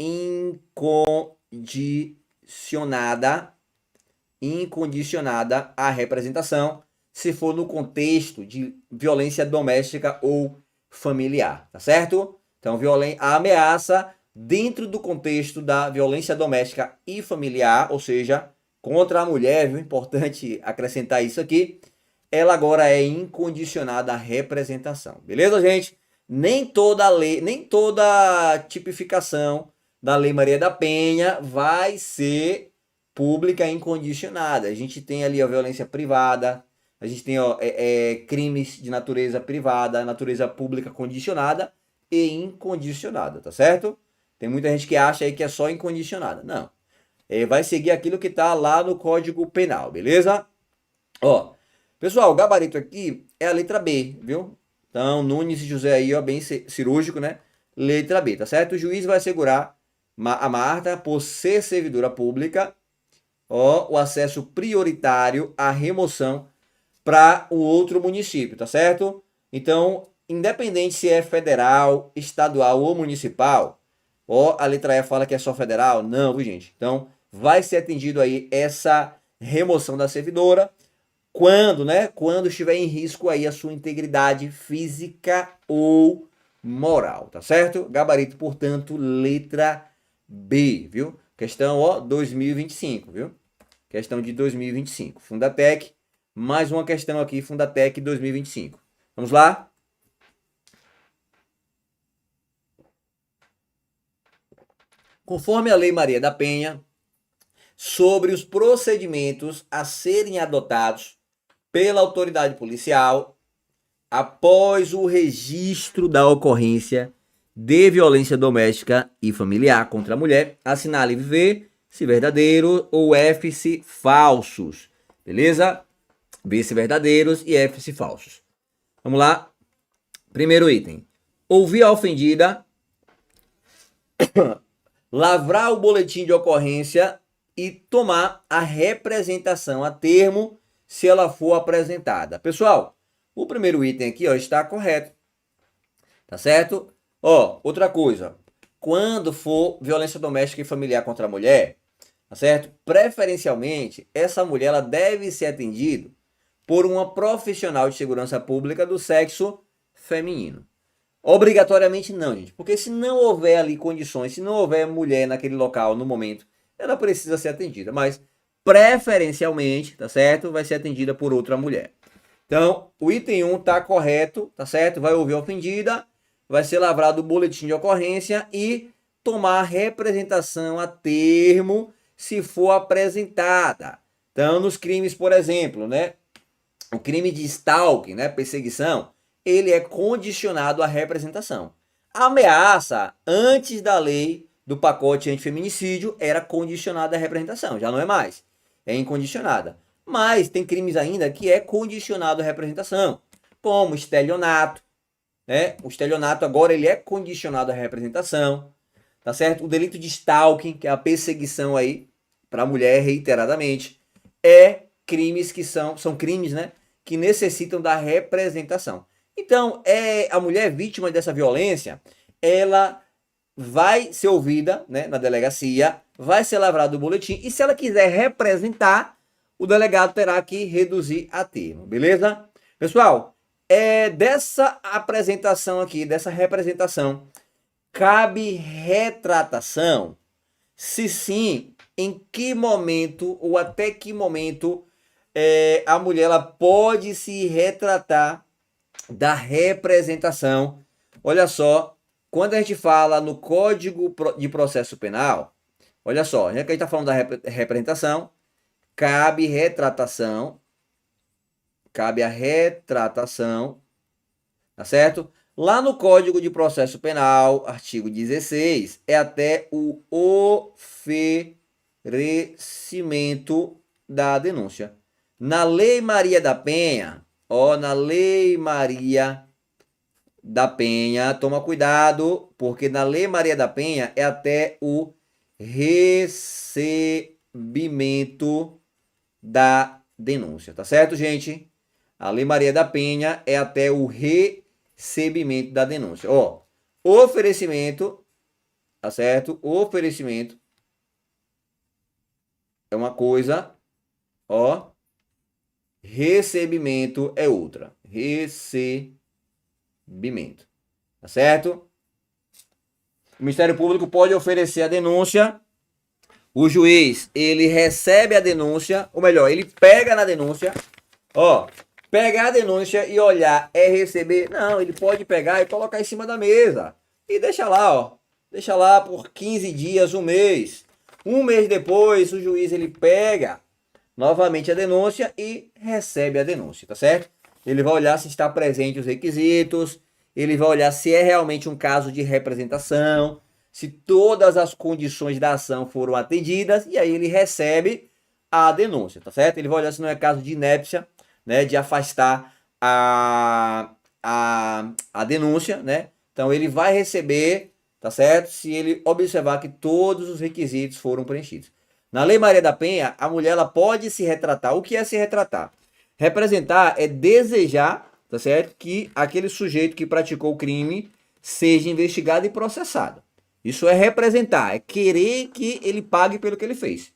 incondicionada à representação, se for no contexto de violência doméstica ou familiar, tá certo? Então, a ameaça dentro do contexto da violência doméstica e familiar, ou seja, contra a mulher, viu? Importante acrescentar isso aqui, ela agora é incondicionada à representação, beleza, gente? Nem toda lei, nem toda tipificação da Lei Maria da Penha vai ser pública incondicionada. A gente tem ali a violência privada, a gente tem crimes de natureza privada, natureza pública condicionada e incondicionada, tá certo? Tem muita gente que acha aí que é só incondicionada. Não. Vai seguir aquilo que tá lá no Código Penal, beleza? Ó, pessoal, o gabarito aqui é a letra B, viu? Então, Nunes e José aí, ó, bem cirúrgico, né? Letra B, tá certo? O juiz vai assegurar a Marta, por ser servidora pública, ó, o acesso prioritário à remoção para o outro município, tá certo? Então, independente se é federal, estadual ou municipal, ó, a letra E fala que é só federal, não, viu, gente? Então, vai ser atendido aí essa remoção da servidora quando, né? Quando estiver em risco aí a sua integridade física ou moral, tá certo? Gabarito, portanto, letra B, viu? Questão, ó, 2025, viu? Questão de 2025. Fundatec, mais uma questão aqui, Fundatec 2025. Vamos lá? Conforme a Lei Maria da Penha, sobre os procedimentos a serem adotados pela autoridade policial após o registro da ocorrência de violência doméstica e familiar contra a mulher, assinale V se verdadeiro ou F se falsos, beleza? B se verdadeiros e F se falsos. Vamos lá. Primeiro item. Ouvir a ofendida, lavrar o boletim de ocorrência e tomar a representação a termo se ela for apresentada. Pessoal, o primeiro item aqui, ó, está correto. Tá certo? Ó, outra coisa. Quando for violência doméstica e familiar contra a mulher, tá certo? Preferencialmente, essa mulher ela deve ser atendida por uma profissional de segurança pública do sexo feminino. Obrigatoriamente não, gente. Porque se não houver ali condições, se não houver mulher naquele local no momento, ela precisa ser atendida. Mas preferencialmente, tá certo? Vai ser atendida por outra mulher. Então, o item 1 tá correto, tá certo? Vai ouvir a ofendida, vai ser lavrado o boletim de ocorrência e tomar representação a termo se for apresentada. Então, nos crimes, por exemplo, né? O crime de stalking, né? Perseguição, ele é condicionado à representação. A ameaça, antes da lei do pacote antifeminicídio, era condicionada à representação, já não é mais. É incondicionada. Mas tem crimes ainda que é condicionado à representação, como estelionato, né? O estelionato agora ele é condicionado à representação, tá certo? O delito de stalking, que é a perseguição aí para a mulher reiteradamente, é crimes que são crimes, né, que necessitam da representação. Então, a mulher vítima dessa violência, ela vai ser ouvida, né, na delegacia, vai ser lavrado o boletim e se ela quiser representar, o delegado terá que reduzir a termo, beleza? Pessoal, dessa apresentação aqui, dessa representação, cabe retratação? Se sim, em que momento ou até que momento a mulher ela pode se retratar da representação? Olha só, quando a gente fala no Código de Processo Penal, olha só, já que a gente está falando da representação, cabe a retratação, tá certo? Lá no Código de Processo Penal, artigo 16, é até o oferecimento da denúncia. Na Lei Maria da Penha, na Lei Maria da Penha, toma cuidado, porque na Lei Maria da Penha é até o recebimento da denúncia, tá certo, gente? A Lei Maria da Penha é até o recebimento da denúncia. Oferecimento, tá certo? Oferecimento é uma coisa, recebimento é outra. Recebimento, tá certo? O Ministério Público pode oferecer a denúncia, o juiz, ele recebe a denúncia, ou melhor, ele pega na denúncia, pegar a denúncia e olhar, receber, não, ele pode pegar e colocar em cima da mesa, e deixa lá, deixa lá por 15 dias, um mês. Um mês depois, o juiz, ele pega novamente a denúncia e recebe a denúncia, tá certo? Ele vai olhar se está presente os requisitos, ele vai olhar se é realmente um caso de representação, se todas as condições da ação foram atendidas, e aí ele recebe a denúncia, tá certo? Ele vai olhar se não é caso de inépcia, né, de afastar a denúncia, né? Então ele vai receber, tá certo? Se ele observar que todos os requisitos foram preenchidos. Na Lei Maria da Penha, a mulher ela pode se retratar. O que é se retratar? Representar é desejar tá certo? Que aquele sujeito que praticou o crime seja investigado e processado. Isso é representar, é querer que ele pague pelo que ele fez.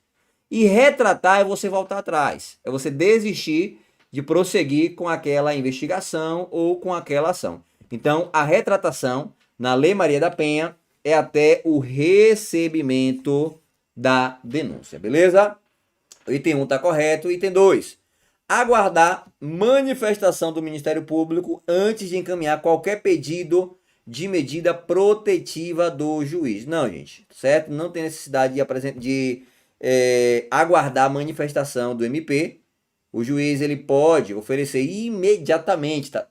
E retratar é você voltar atrás, é você desistir de prosseguir com aquela investigação ou com aquela ação. Então, a retratação, na Lei Maria da Penha, é até o recebimento da denúncia, beleza? O item 1 está correto. Item 2. Aguardar manifestação do Ministério Público antes de encaminhar qualquer pedido de medida protetiva do juiz. Não, gente, certo? Não tem necessidade de aguardar a manifestação do MP. O juiz ele pode oferecer imediatamente, tá?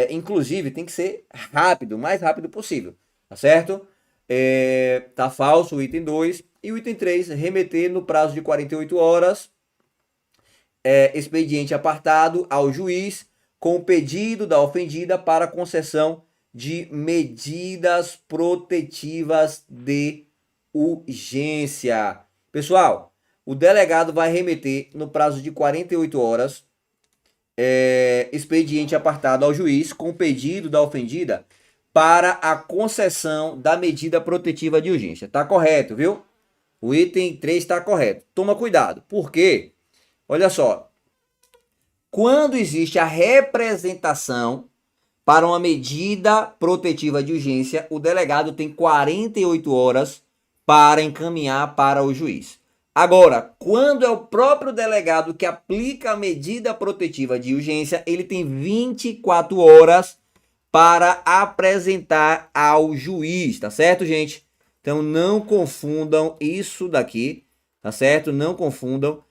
Inclusive tem que ser rápido, o mais rápido possível, tá certo? Tá falso o item 2. E o item 3, remeter no prazo de 48 horas expediente apartado ao juiz com o pedido da ofendida para concessão de medidas protetivas de urgência. Pessoal, o delegado vai remeter no prazo de 48 horas expediente apartado ao juiz com o pedido da ofendida para a concessão da medida protetiva de urgência. Tá correto, viu? O item 3 está correto. Toma cuidado, porque, olha só, quando existe a representação para uma medida protetiva de urgência, o delegado tem 48 horas para encaminhar para o juiz. Agora, quando é o próprio delegado que aplica a medida protetiva de urgência, ele tem 24 horas para apresentar ao juiz, tá certo, gente? Então não confundam isso daqui, tá certo? Não confundam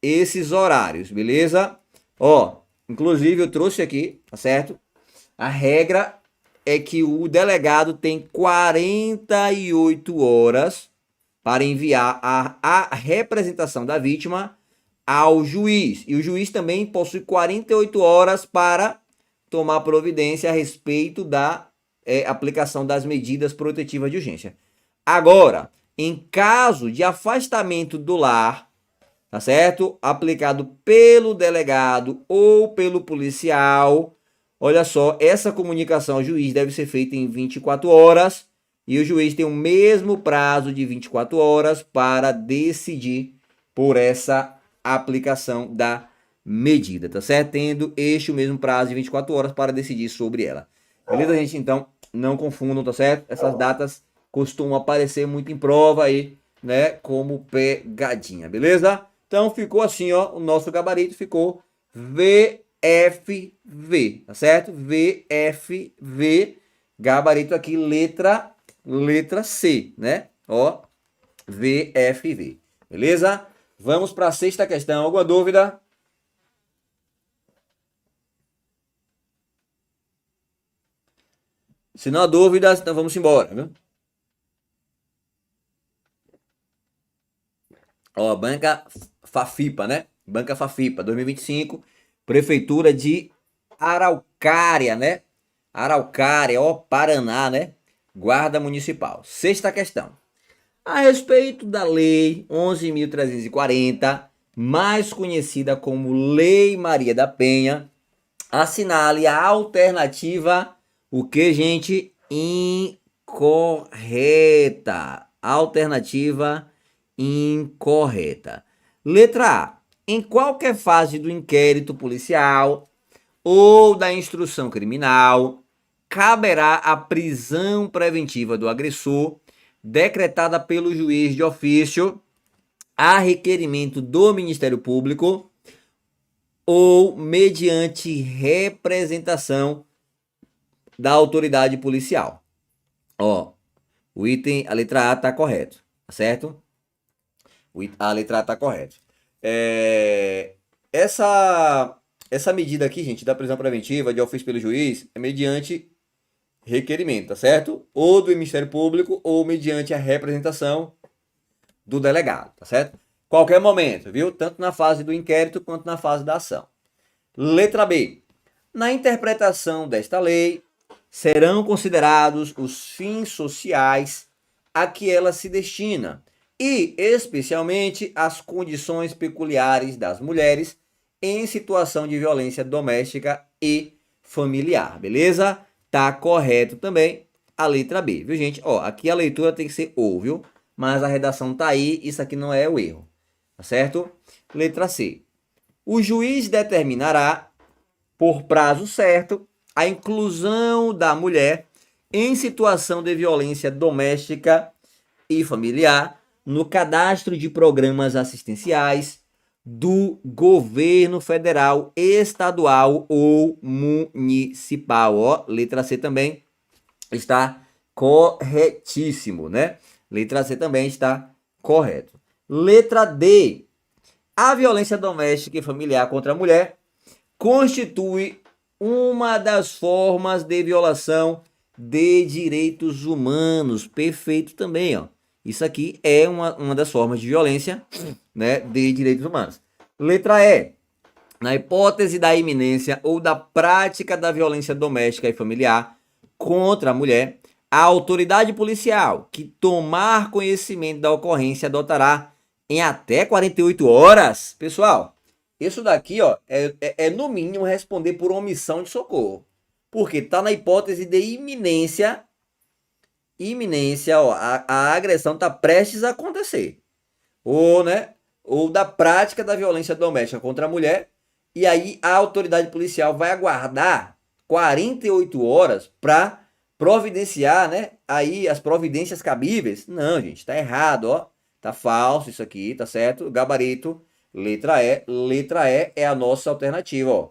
esses horários, beleza? Ó, inclusive eu trouxe aqui, tá certo? A regra é que o delegado tem 48 horas para enviar a representação da vítima ao juiz. E o juiz também possui 48 horas para tomar providência a respeito da aplicação das medidas protetivas de urgência. Agora, em caso de afastamento do lar, tá certo? Aplicado pelo delegado ou pelo policial, olha só, essa comunicação ao juiz deve ser feita em 24 horas e o juiz tem o mesmo prazo de 24 horas para decidir por essa aplicação da medida, tá certo? Tendo este o mesmo prazo de 24 horas para decidir sobre ela. Beleza, gente? Então, não confundam, tá certo? Essas datas costumam aparecer muito em prova aí, né? Como pegadinha, beleza? Então, ficou assim, ó, o nosso gabarito ficou VFV, tá certo? VFV, gabarito aqui, letra C, né? Ó, VFV, beleza? Vamos para a sexta questão. Alguma dúvida? Se não há dúvidas, então vamos embora, viu? Ó, Banca Fafipa, né? Banca Fafipa, 2025, Prefeitura de Araucária, né? Araucária, ó, Paraná, né? Guarda Municipal. Sexta questão. A respeito da Lei 11.340, mais conhecida como Lei Maria da Penha, assinale a alternativa, o que, gente? Incorreta. Alternativa incorreta. Letra A. Em qualquer fase do inquérito policial ou da instrução criminal, caberá a prisão preventiva do agressor, decretada pelo juiz de ofício, a requerimento do Ministério Público ou mediante representação da autoridade policial. Ó, o item, a letra A está correto, tá certo? A letra A está correta. Essa medida aqui, gente, da prisão preventiva de ofício pelo juiz é mediante requerimento, tá certo? Ou do Ministério Público ou mediante a representação do delegado, tá certo? Qualquer momento, viu? Tanto na fase do inquérito quanto na fase da ação. Letra B. Na interpretação desta lei, serão considerados os fins sociais a que ela se destina e, especialmente, as condições peculiares das mulheres em situação de violência doméstica e familiar, beleza? Tá correto também a letra B, viu, gente? Ó, aqui a leitura tem que ser ou, viu? Mas a redação tá aí, isso aqui não é o erro, tá certo? Letra C. O juiz determinará, por prazo certo, a inclusão da mulher em situação de violência doméstica e familiar no cadastro de programas assistenciais do governo federal, estadual ou municipal. Ó, letra C também está corretíssimo, né? Letra C também está correto. Letra D. A violência doméstica e familiar contra a mulher constitui uma das formas de violação de direitos humanos. Perfeito também, ó. Isso aqui é uma das formas de violência, né, de direitos humanos. Letra E. Na hipótese da iminência ou da prática da violência doméstica e familiar contra a mulher, a autoridade policial que tomar conhecimento da ocorrência adotará em até 48 horas. Pessoal, isso daqui, ó, é no mínimo responder por omissão de socorro. Porque tá na hipótese de iminência. Iminência, ó, a agressão tá prestes a acontecer. Ou, né, ou da prática da violência doméstica contra a mulher. E aí a autoridade policial vai aguardar 48 horas para providenciar, né, aí as providências cabíveis. Não, gente, tá errado, ó. Tá falso isso aqui, tá certo? Gabarito, letra E. Letra E é a nossa alternativa, ó.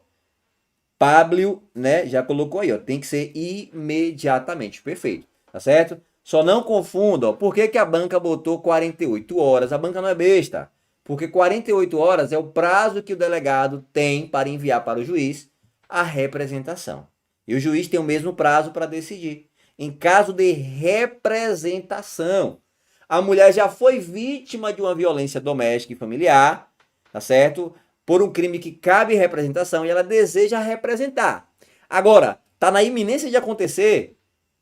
Pablo, né, já colocou aí, ó. Tem que ser imediatamente. Perfeito, tá certo? Só não confunda, ó. Por que a banca botou 48 horas? A banca não é besta. Porque 48 horas é o prazo que o delegado tem para enviar para o juiz a representação. E o juiz tem o mesmo prazo para decidir. Em caso de representação, a mulher já foi vítima de uma violência doméstica e familiar, tá certo? Por um crime que cabe representação e ela deseja representar. Agora, tá na iminência de acontecer,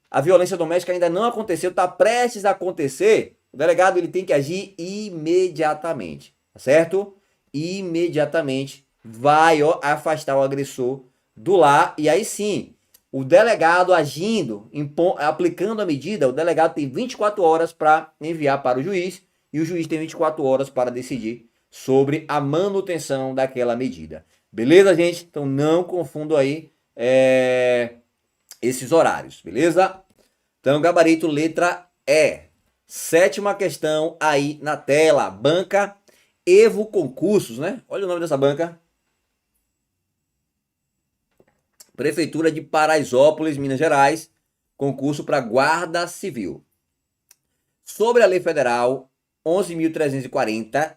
a violência doméstica ainda não aconteceu, tá prestes a acontecer, o delegado ele tem que agir imediatamente, tá certo? Imediatamente vai, ó, afastar o agressor do lar e aí sim, o delegado agindo, aplicando a medida, o delegado tem 24 horas para enviar para o juiz e o juiz tem 24 horas para decidir sobre a manutenção daquela medida. Beleza, gente? Então não confundam aí esses horários, beleza? Então, gabarito letra E. Sétima questão aí na tela. Banca Evo Concursos, né? Olha o nome dessa banca. Prefeitura de Paraisópolis, Minas Gerais. Concurso para Guarda Civil. Sobre a Lei Federal 11.340,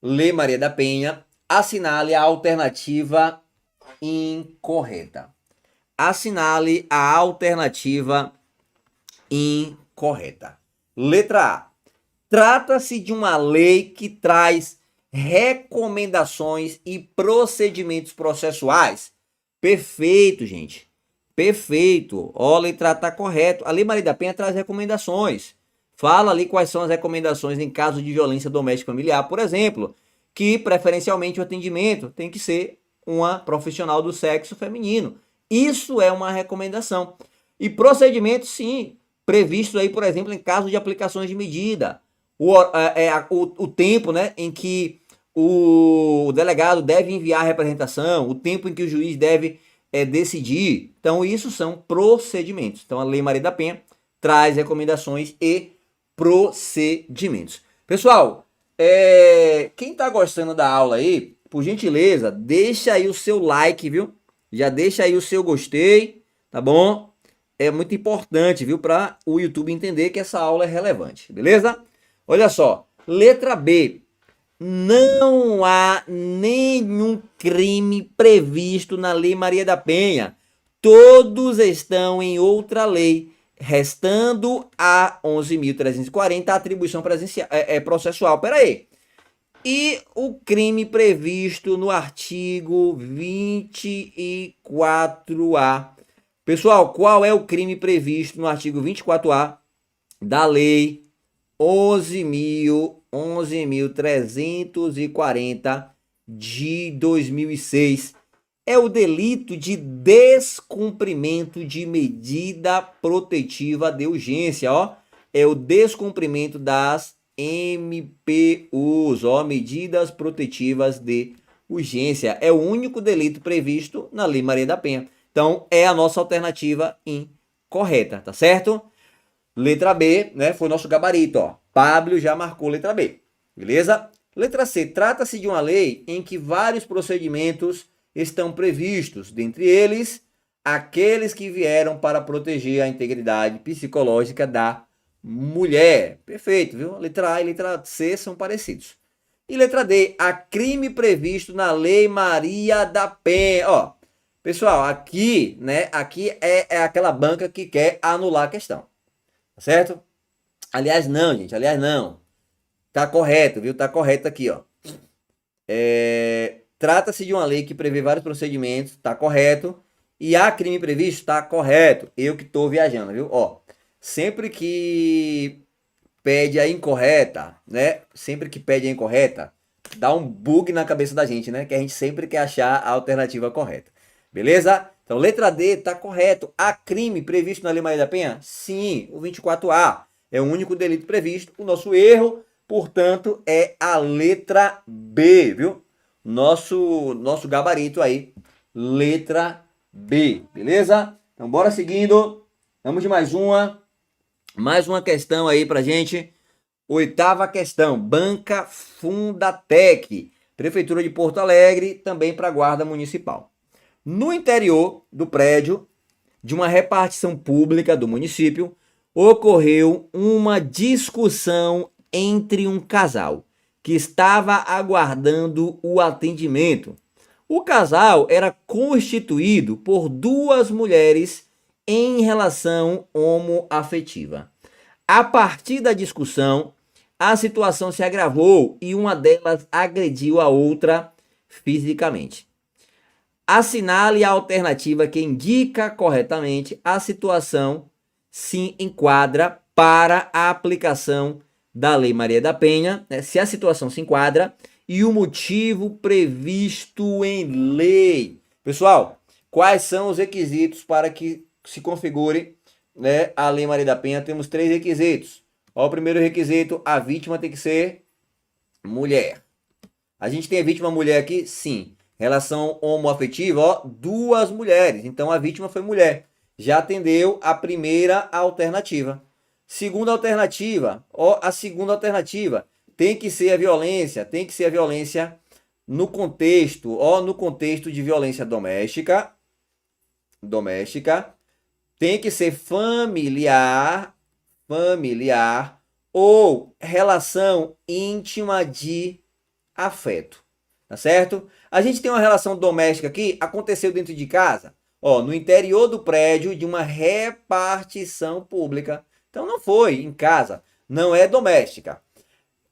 Lei Maria da Penha, assinale a alternativa incorreta. Assinale a alternativa incorreta. Letra A. Trata-se de uma lei que traz recomendações e procedimentos processuais. Perfeito, gente. Perfeito. Ó, a letra A tá correto. A Lei Maria da Penha traz recomendações. Fala ali quais são as recomendações em caso de violência doméstica familiar, por exemplo, que preferencialmente o atendimento tem que ser uma profissional do sexo feminino. Isso é uma recomendação. E procedimentos, sim, previstos aí, por exemplo, em caso de aplicações de medida. O tempo, né, em que o delegado deve enviar a representação, o tempo em que o juiz deve decidir. Então, isso são procedimentos. Então, a Lei Maria da Penha traz recomendações e procedimentos. Pessoal, quem tá gostando da aula aí, por gentileza, deixa aí o seu like, viu? Já deixa aí o seu gostei, tá bom? É muito importante, viu? Para o YouTube entender que essa aula é relevante, beleza? Olha só, letra B. Não há nenhum crime previsto na Lei Maria da Penha. Todos estão em outra lei, restando a 11.340 a atribuição processual. Pera aí. E o crime previsto no artigo 24A. Pessoal, qual é o crime previsto no artigo 24A da Lei 11.340 de 2006. É o delito de descumprimento de medida protetiva de urgência, ó. É o descumprimento das MPUs, ó, medidas protetivas de urgência. É o único delito previsto na Lei Maria da Penha. Então, é a nossa alternativa incorreta, tá certo? Letra B, né, foi nosso gabarito, ó. Pablo já marcou letra B, beleza? Letra C, trata-se de uma lei em que vários procedimentos estão previstos, dentre eles, aqueles que vieram para proteger a integridade psicológica da mulher. Perfeito, viu? Letra A e letra C são parecidos. E letra D, há crime previsto na Lei Maria da Penha. Ó, pessoal, aqui, né, aqui é aquela banca que quer anular a questão, tá certo? Aliás, não, gente, aliás, não. Tá correto, viu? Tá correto aqui, ó. Trata-se de uma lei que prevê vários procedimentos, tá correto. E há crime previsto, tá correto. Eu que tô viajando, viu? Ó, sempre que pede a incorreta, né? Sempre que pede a incorreta, dá um bug na cabeça da gente, né? Que a gente sempre quer achar a alternativa correta. Beleza? Então, letra D tá correto. Há crime previsto na Lei Maria da Penha? Sim, o 24A. É o único delito previsto. O nosso erro, portanto, é a letra B, viu? Nosso gabarito aí, letra B, beleza? Então, bora seguindo. Vamos de mais uma questão aí pra gente. Oitava questão, Banca Fundatec, Prefeitura de Porto Alegre, também para a Guarda Municipal. No interior do prédio de uma repartição pública do município, ocorreu uma discussão entre um casal que estava aguardando o atendimento. O casal era constituído por duas mulheres em relação homoafetiva. A partir da discussão, a situação se agravou e uma delas agrediu a outra fisicamente. Assinale a alternativa que indica corretamente a situação se enquadra para a aplicação da Lei Maria da Penha, né, se a situação se enquadra e o motivo previsto em lei. Pessoal, quais são os requisitos para que se configure, né, a Lei Maria da Penha? Temos 3 requisitos. Ó, o primeiro requisito, a vítima tem que ser mulher. A gente tem a vítima mulher aqui? Sim. Relação homoafetiva, ó, 2 mulheres. Então a vítima foi mulher. Já atendeu a primeira alternativa. Segunda alternativa, ó, a segunda alternativa tem que ser a violência no contexto, ó, no contexto de violência doméstica, tem que ser familiar ou relação íntima de afeto, tá certo? A gente tem uma relação doméstica aqui, aconteceu dentro de casa, ó, no interior do prédio de uma repartição pública. Então não foi em casa, não é doméstica.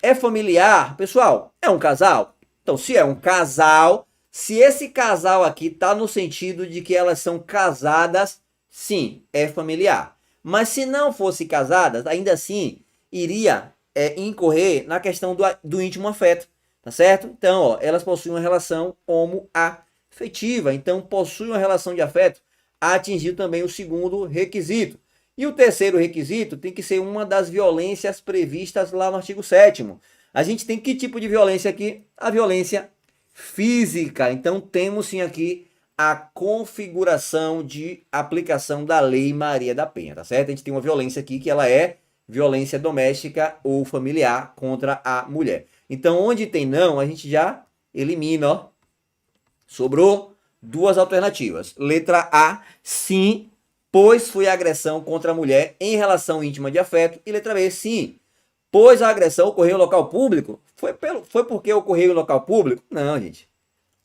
É familiar, pessoal, é um casal? Então se é um casal, se esse casal aqui tá no sentido de que elas são casadas, sim, é familiar. Mas se não fosse casadas, ainda assim iria incorrer na questão do íntimo afeto, tá certo? Então, ó, elas possuem uma relação homoafetiva, então possuem uma relação de afeto, atingiu também o segundo requisito. E o terceiro requisito tem que ser uma das violências previstas lá no artigo 7º. A gente tem que tipo de violência aqui? A violência física. Então temos sim aqui a configuração de aplicação da Lei Maria da Penha, tá certo? A gente tem uma violência aqui que ela é violência doméstica ou familiar contra a mulher. Então onde tem não, a gente já elimina, ó. Sobrou 2 alternativas. Letra A, sim, pois foi agressão contra a mulher em relação íntima de afeto. E letra B, sim, pois a agressão ocorreu em local público. Foi porque ocorreu em local público? Não, gente.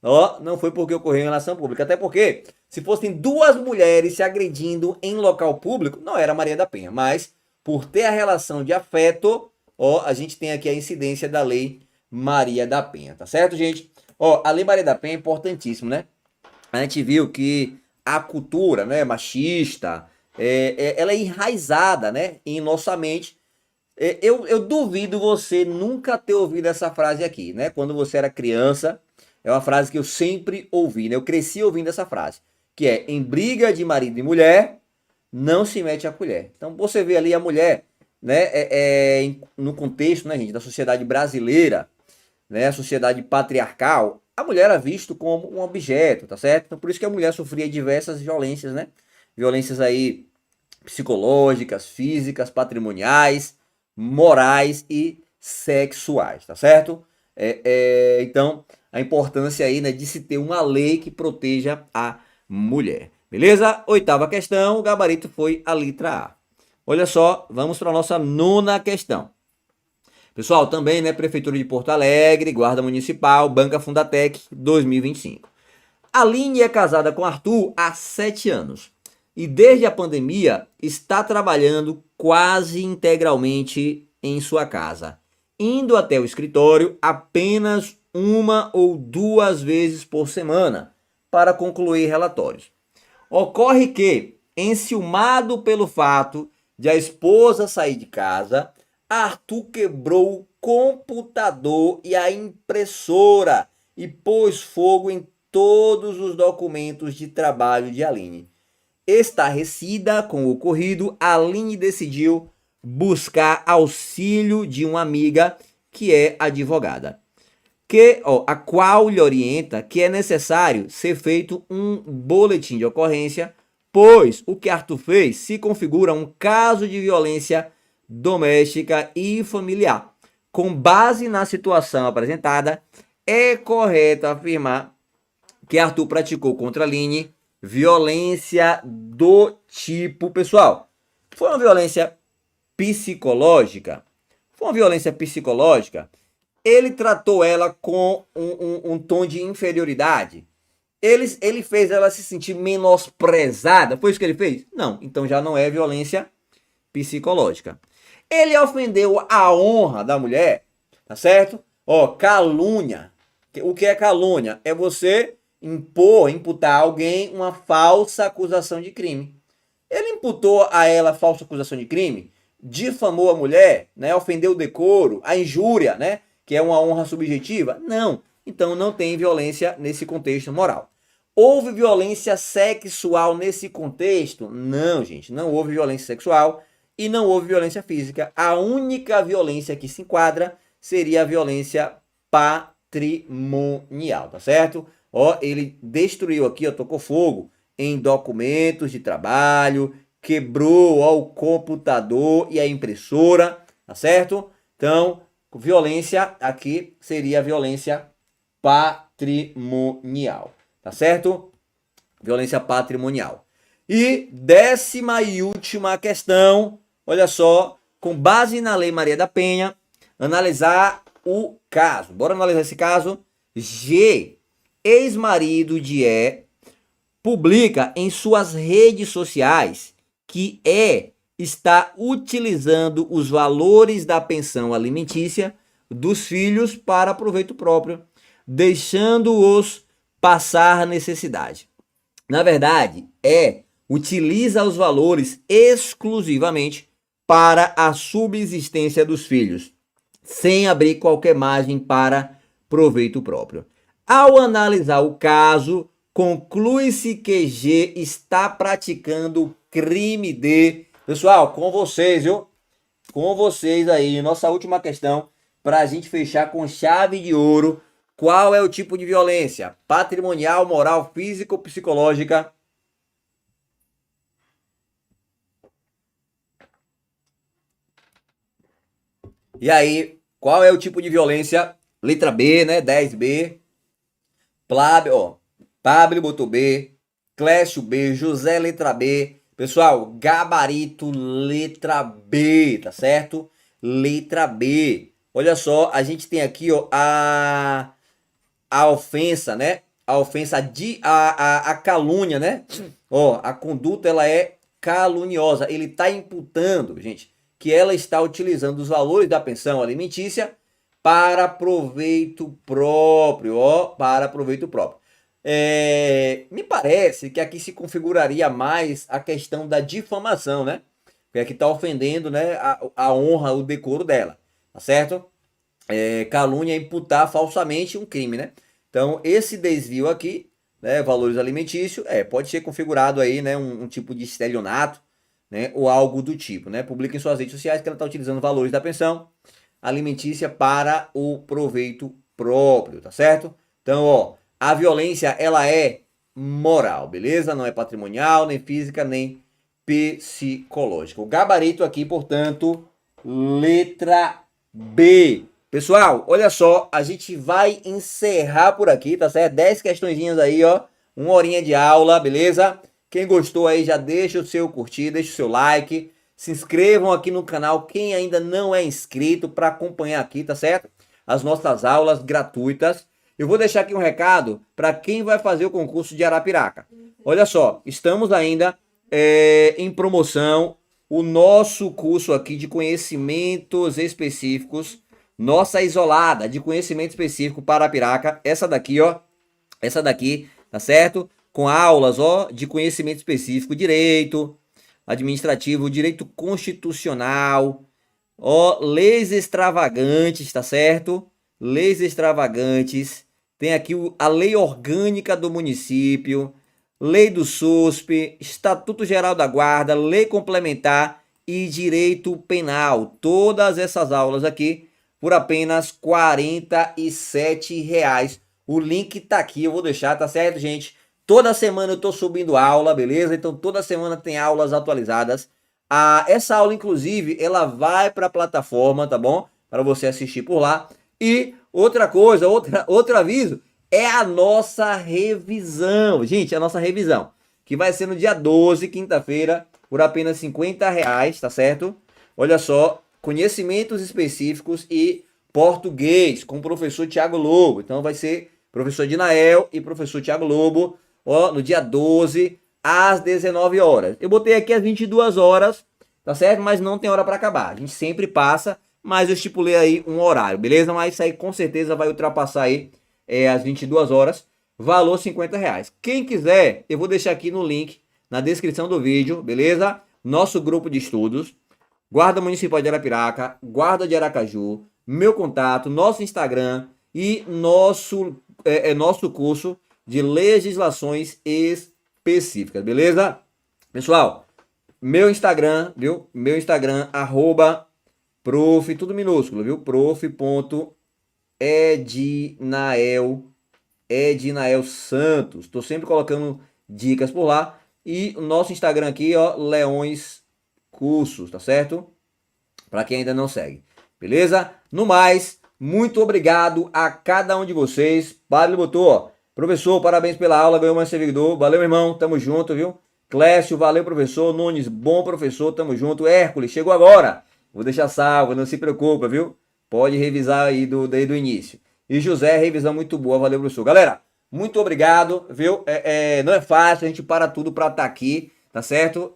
Ó, não foi porque ocorreu em relação pública. Até porque, se fossem 2 mulheres se agredindo em local público, não era Maria da Penha. Mas, por ter a relação de afeto, ó, a gente tem aqui a incidência da Lei Maria da Penha. Tá certo, gente? Ó, a Lei Maria da Penha é importantíssimo, né? A gente viu que a cultura, né, machista, ela é enraizada, né, em nossa mente. Eu duvido você nunca ter ouvido essa frase aqui, né? Quando você era criança, é uma frase que eu sempre ouvi, né? Eu cresci ouvindo essa frase, que é: em briga de marido e mulher, não se mete a colher. Então você vê ali a mulher, né, no contexto, né, gente, da sociedade brasileira, né, a sociedade patriarcal, a mulher era vista como um objeto, tá certo? Então por isso que a mulher sofria diversas violências, né? Violências aí psicológicas, físicas, patrimoniais, morais e sexuais, tá certo? Então, a importância aí, né, de se ter uma lei que proteja a mulher. Beleza? Oitava questão, o gabarito foi a letra A. Olha só, vamos para a nossa nona questão. Pessoal, também, né, Prefeitura de Porto Alegre, Guarda Municipal, Banca Fundatec, 2025. A Aline é casada com Arthur há 7 anos e desde a pandemia está trabalhando quase integralmente em sua casa, indo até o escritório apenas uma ou duas vezes por semana para concluir relatórios. Ocorre que, enciumado pelo fato de a esposa sair de casa, Arthur quebrou o computador e a impressora e pôs fogo em todos os documentos de trabalho de Aline. Estarrecida com o ocorrido, Aline decidiu buscar auxílio de uma amiga que é advogada, a qual lhe orienta que é necessário ser feito um boletim de ocorrência, pois o que Arthur fez se configura um caso de violência doméstica e familiar. Com base na situação apresentada, é correto afirmar que Arthur praticou contra Aline violência do tipo, pessoal, foi uma violência psicológica? Foi uma violência psicológica? Ele tratou ela com um tom de inferioridade? Ele fez ela se sentir menosprezada? Foi isso que ele fez? Não, então já não é violência psicológica. Ele ofendeu a honra da mulher, tá certo? Ó, calúnia. O que é calúnia? É você imputar a alguém uma falsa acusação de crime. Ele imputou a ela falsa acusação de crime, difamou a mulher, né, ofendeu o decoro, a injúria, né, que é uma honra subjetiva? Não. Então não tem violência nesse contexto moral. Houve violência sexual nesse contexto? Não, gente, não houve violência sexual e não houve violência física. A única violência que se enquadra seria a violência patrimonial, tá certo? Ó, ele destruiu aqui, ó, tocou fogo em documentos de trabalho, quebrou, ó, o computador e a impressora, tá certo? Então, violência aqui seria violência patrimonial, tá certo? Violência patrimonial. E 10ª e última questão, olha só, com base na Lei Maria da Penha, analisar o caso. Bora analisar esse caso? G, ex-marido de E, publica em suas redes sociais que E está utilizando os valores da pensão alimentícia dos filhos para proveito próprio, deixando-os passar necessidade. Na verdade, utiliza os valores exclusivamente para a subsistência dos filhos, sem abrir qualquer margem para proveito próprio. Ao analisar o caso, conclui-se que G está praticando crime de... Pessoal, com vocês, viu? Com vocês aí, nossa última questão, para a gente fechar com chave de ouro. Qual é o tipo de violência? Patrimonial, moral, física ou psicológica? E aí, qual é o tipo de violência? Letra B, né? 10B. Pablo botou B. Clécio B. José letra B. Pessoal, gabarito letra B, tá certo? Letra B. Olha só, a gente tem aqui, ó, a ofensa, né? A ofensa, a calúnia, né? Ó, a conduta, ela é caluniosa. Ele tá imputando, gente, que ela está utilizando os valores da pensão alimentícia para proveito próprio, ó, para proveito próprio. Me parece que aqui se configuraria mais a questão da difamação, né? Que é que está ofendendo, né, a honra, o decoro dela, tá certo? Calúnia é imputar falsamente um crime, né? Então, esse desvio aqui, né, valores alimentícios, pode ser configurado aí, né, um tipo de estelionato, né, ou algo do tipo, né? Publica em suas redes sociais que ela está utilizando valores da pensão alimentícia para o proveito próprio, tá certo? Então, ó, a violência, ela é moral, beleza? Não é patrimonial, nem física, nem psicológica. O gabarito aqui, portanto, letra B. Pessoal, olha só, a gente vai encerrar por aqui, tá certo? 10 questõezinhas aí, ó. 1 horinha de aula, beleza? Quem gostou aí já deixa o seu curtir, deixa o seu like. Se inscrevam aqui no canal, quem ainda não é inscrito, para acompanhar aqui, tá certo? As nossas aulas gratuitas. Eu vou deixar aqui um recado para quem vai fazer o concurso de Arapiraca. Olha só, estamos ainda em promoção o nosso curso aqui de conhecimentos específicos, nossa isolada de conhecimento específico para Arapiraca. Essa daqui, ó, essa daqui, tá certo? Com aulas, ó, de conhecimento específico, direito administrativo, direito constitucional, ó, leis extravagantes, tá certo? Leis extravagantes. Tem aqui a lei orgânica do município, lei do SUSP, Estatuto Geral da Guarda, lei complementar e direito penal. Todas essas aulas aqui por apenas R$ 47. O link tá aqui, eu vou deixar, tá certo, gente? Toda semana eu tô subindo aula, beleza? Então toda semana tem aulas atualizadas. Essa aula, inclusive, ela vai para a plataforma, tá bom? Para você assistir por lá. E outra coisa, outro aviso, é a nossa revisão. Gente, a nossa revisão, que vai ser no dia 12, quinta-feira, por apenas R$ 50, tá certo? Olha só, conhecimentos específicos e português, com o professor Thiago Lobo. Então vai ser professor Dinael e professor Thiago Lobo, ó, no dia 12, às 19 horas. Eu botei aqui às 22 horas, tá certo? Mas não tem hora para acabar. A gente sempre passa, mas eu estipulei aí um horário, beleza? Mas isso aí com certeza vai ultrapassar aí às 22 horas. Valor R$ 50. Quem quiser, eu vou deixar aqui no link, na descrição do vídeo, beleza? Nosso grupo de estudos, Guarda Municipal de Arapiraca, Guarda de Aracaju, meu contato, nosso Instagram e nosso curso de legislações específicas, beleza? Pessoal, meu Instagram, viu? Meu Instagram, @prof, tudo minúsculo, viu? Edinael Santos. Tô sempre colocando dicas por lá. E o nosso Instagram aqui, ó, Leões Cursos, tá certo? Para quem ainda não segue, beleza? No mais, muito obrigado a cada um de vocês. Padre botou, ó, professor, parabéns pela aula, ganhou mais servidor. Valeu, irmão, tamo junto, viu? Clécio, valeu, professor. Nunes, bom professor, tamo junto. Hércules, chegou agora. Vou deixar salvo, não se preocupa, viu? Pode revisar aí desde o início. E José, revisão muito boa, valeu, professor. Galera, muito obrigado, viu? Não é fácil, a gente para tudo para estar aqui, tá certo?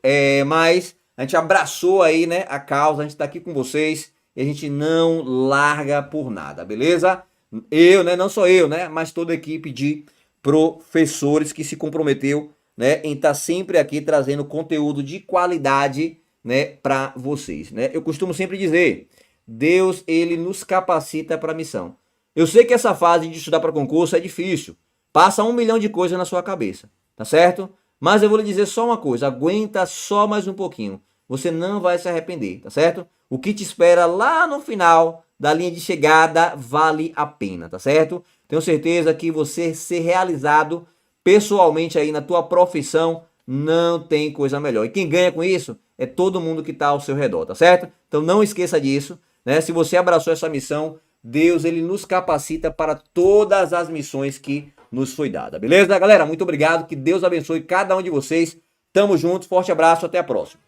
Mas a gente abraçou aí, né, a causa, a gente tá aqui com vocês e a gente não larga por nada, beleza? Eu, né, não só eu, né, mas toda a equipe de professores que se comprometeu, né, em estar sempre aqui trazendo conteúdo de qualidade, né, para vocês, né? Eu costumo sempre dizer, Deus, ele nos capacita para a missão. Eu sei que essa fase de estudar para concurso é difícil, passa 1 milhão de coisas na sua cabeça, tá certo? Mas eu vou lhe dizer só uma coisa, aguenta só mais um pouquinho, você não vai se arrepender, tá certo? O que te espera lá no final da linha de chegada vale a pena, tá certo? Tenho certeza que você ser realizado pessoalmente aí na tua profissão não tem coisa melhor. E quem ganha com isso é todo mundo que está ao seu redor, tá certo? Então não esqueça disso, né? Se você abraçou essa missão, Deus, ele nos capacita para todas as missões que nos foi dada. Beleza, galera? Muito obrigado. Que Deus abençoe cada um de vocês. Tamo junto. Forte abraço. Até a próxima.